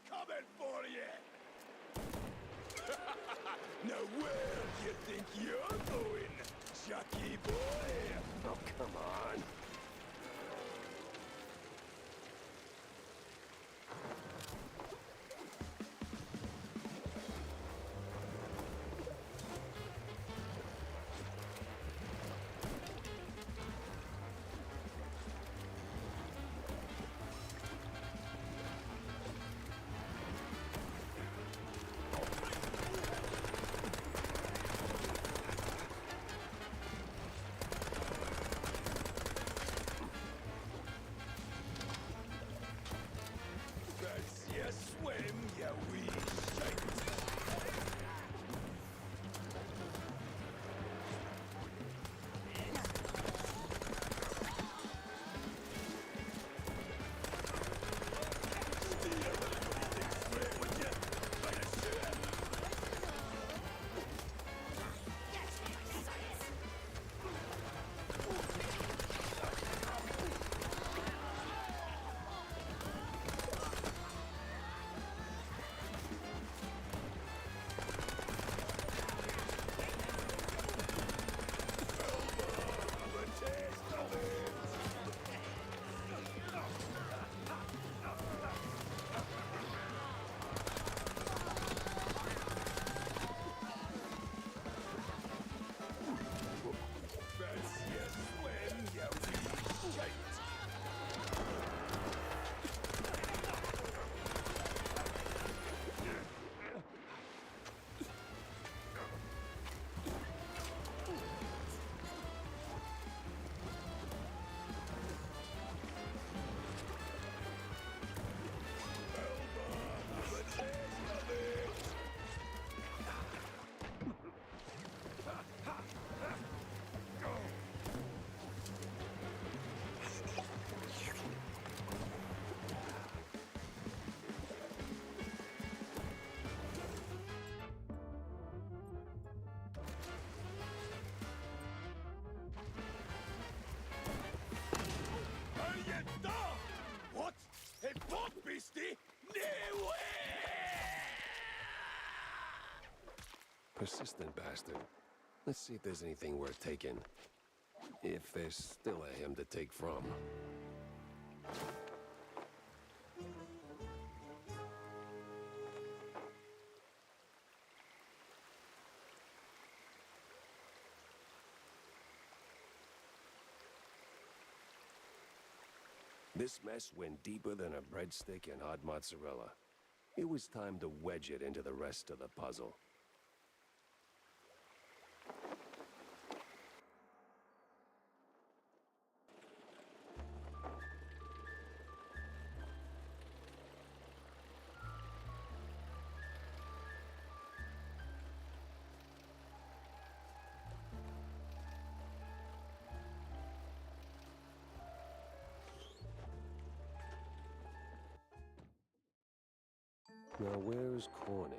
Coming for you! Now where do you think you're going, Jackie boy? Oh, come on. Persistent bastard. Let's see if there's anything worth taking. If there's still a him to take from. This mess went deeper than a breadstick and hot mozzarella. It was time to wedge it into the rest of the puzzle. Now where's Corny?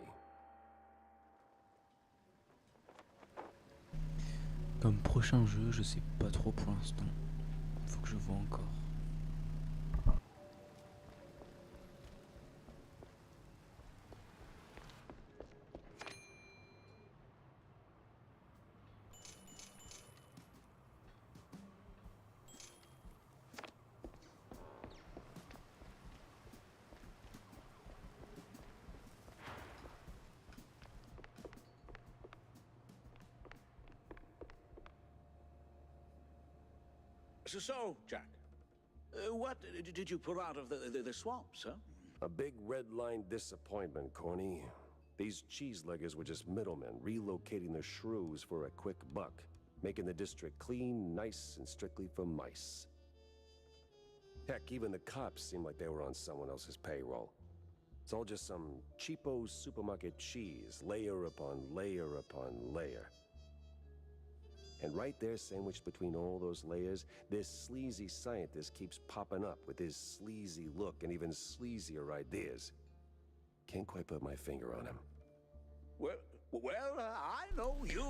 Comme prochain jeu, je sais pas trop pour l'instant. Faut que je vois encore. So, Jack, what did you pull out of the swamps, huh? A big red line disappointment, Corny. These cheeseleggers were just middlemen relocating the shrews for a quick buck, making the district clean, nice, and strictly for mice. Heck, even the cops seemed like they were on someone else's payroll. It's all just some cheapo supermarket cheese, layer upon layer upon layer. And right there, sandwiched between all those layers, this sleazy scientist keeps popping up with his sleazy look and even sleazier ideas. Can't quite put my finger on him. I know you.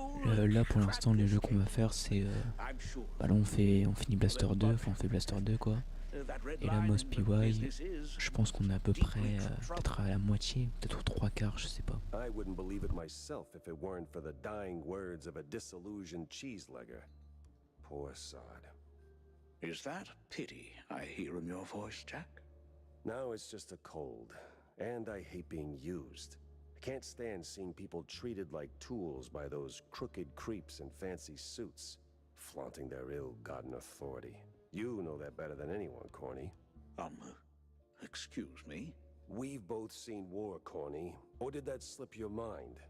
Là pour l'instant les jeux qu'on va faire c'est bah là on finit Blaster 2, enfin on fait Blaster 2 quoi. Et là Moss P.I, je pense qu'on est à peu près peut-être à la moitié, peut-être aux 3/4, je sais pas. I wouldn't believe it myself if it weren't for the dying words of a disillusioned cheeselegger. Poor sod. Is that pity I hear in your voice, Jack? No, it's just a cold. And I hate being used. I can't stand seeing people treated like tools by those crooked creeps in fancy suits, flaunting their ill-gotten authority. You know that better than anyone, Corny. Excuse me? We've both seen war, Corny. Or did that slip your mind?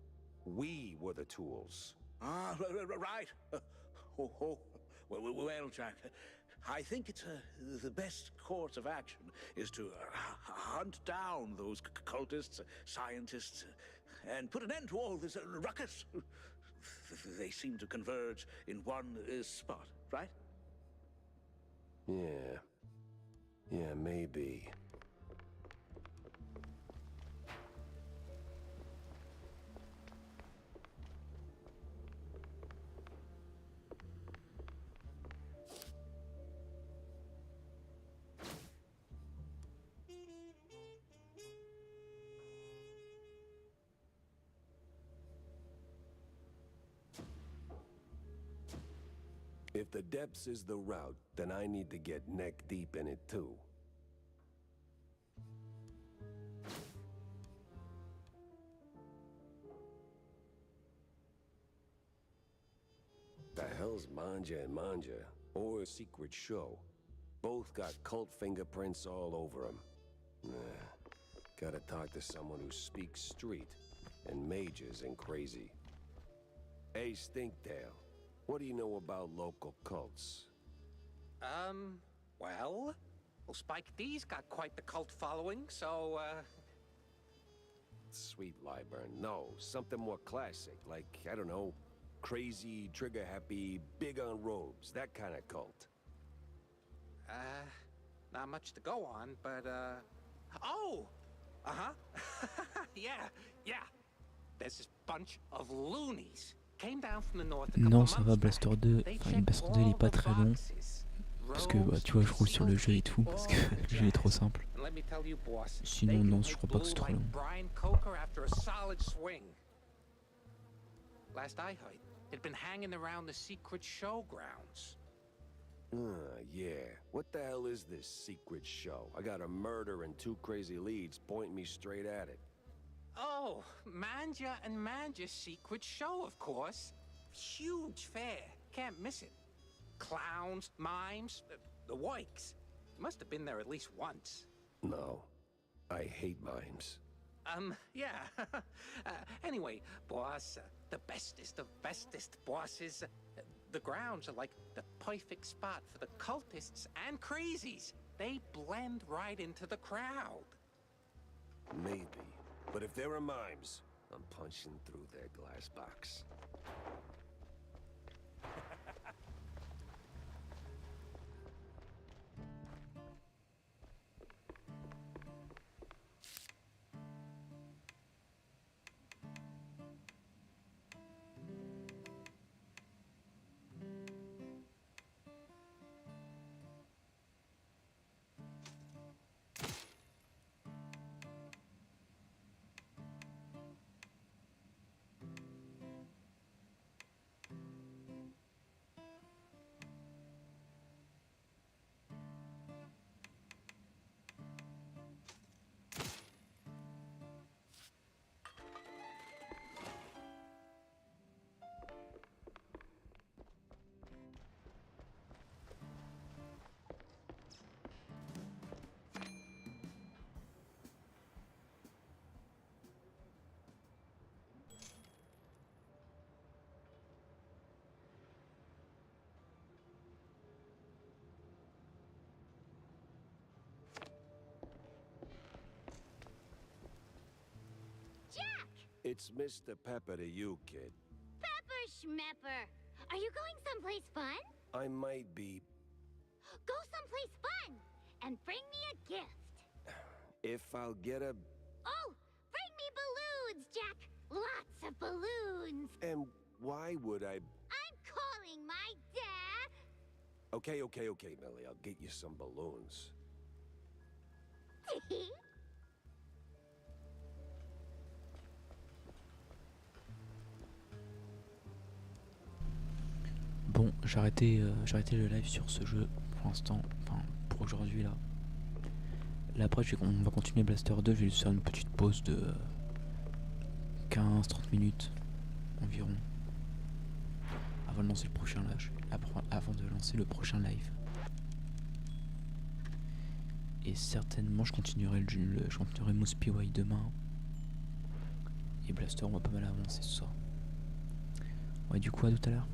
We were the tools. Ah, right. Well, Jack, I think it's the best course of action is to hunt down those cultists, scientists, and put an end to all this ruckus. They seem to converge in one spot, right? Yeah, maybe. If the depths is the route, then I need to get neck deep in it too. The hell's Manja and Manja, or a secret show? Both got cult fingerprints all over them. Gotta talk to someone who speaks street and majors in crazy. Hey, Stinktail. What do you know about local cults? Well, Spike D's got quite the cult following, so, Sweet Lyburn, no. Something more classic, like, I don't know, crazy, trigger-happy, big on robes, that kind of cult. Not much to go on, but, oh! Uh-huh. Yeah. There's this bunch of loonies. Non, ça va, Blaster 2. Enfin, Blaster 2 il est pas très long. Parce que bah, tu vois, je roule sur le jeu et tout. Parce que le jeu est trop simple. Sinon, non, je crois pas que c'est trop long. Last I heard, it'd been hanging around the secret showgrounds. Yeah. What the hell is this secret show? I got a murder and 2 crazy leads pointing me straight at it. Oh, Manja and Manja's secret show, of course. Huge fair. Can't miss it. Clowns, mimes, the works. Must have been there at least once. No. I hate mimes. Yeah. Anyway, boss, the bestest of bestest bosses. The grounds are like the perfect spot for the cultists and crazies. They blend right into the crowd. Maybe. But if there are mimes, I'm punching through their glass box. It's Mr. Pepper to you, kid. Pepper Schmepper. Are you going someplace fun? I might be... Go someplace fun and bring me a gift. If I'll get a... Oh, bring me balloons, Jack. Lots of balloons. And why would I... I'm calling my dad. Okay, Millie. I'll get you some balloons. Bon, j'ai arrêté le live sur ce jeu pour l'instant, enfin pour aujourd'hui là. Là après on va continuer Blaster 2, je vais juste faire une petite pause de 15-30 minutes environ avant de lancer le prochain live. Et certainement je continuerai Moose P.I demain. Et Blaster on va pas mal avancer ce soir. Ouais, du coup à tout à l'heure.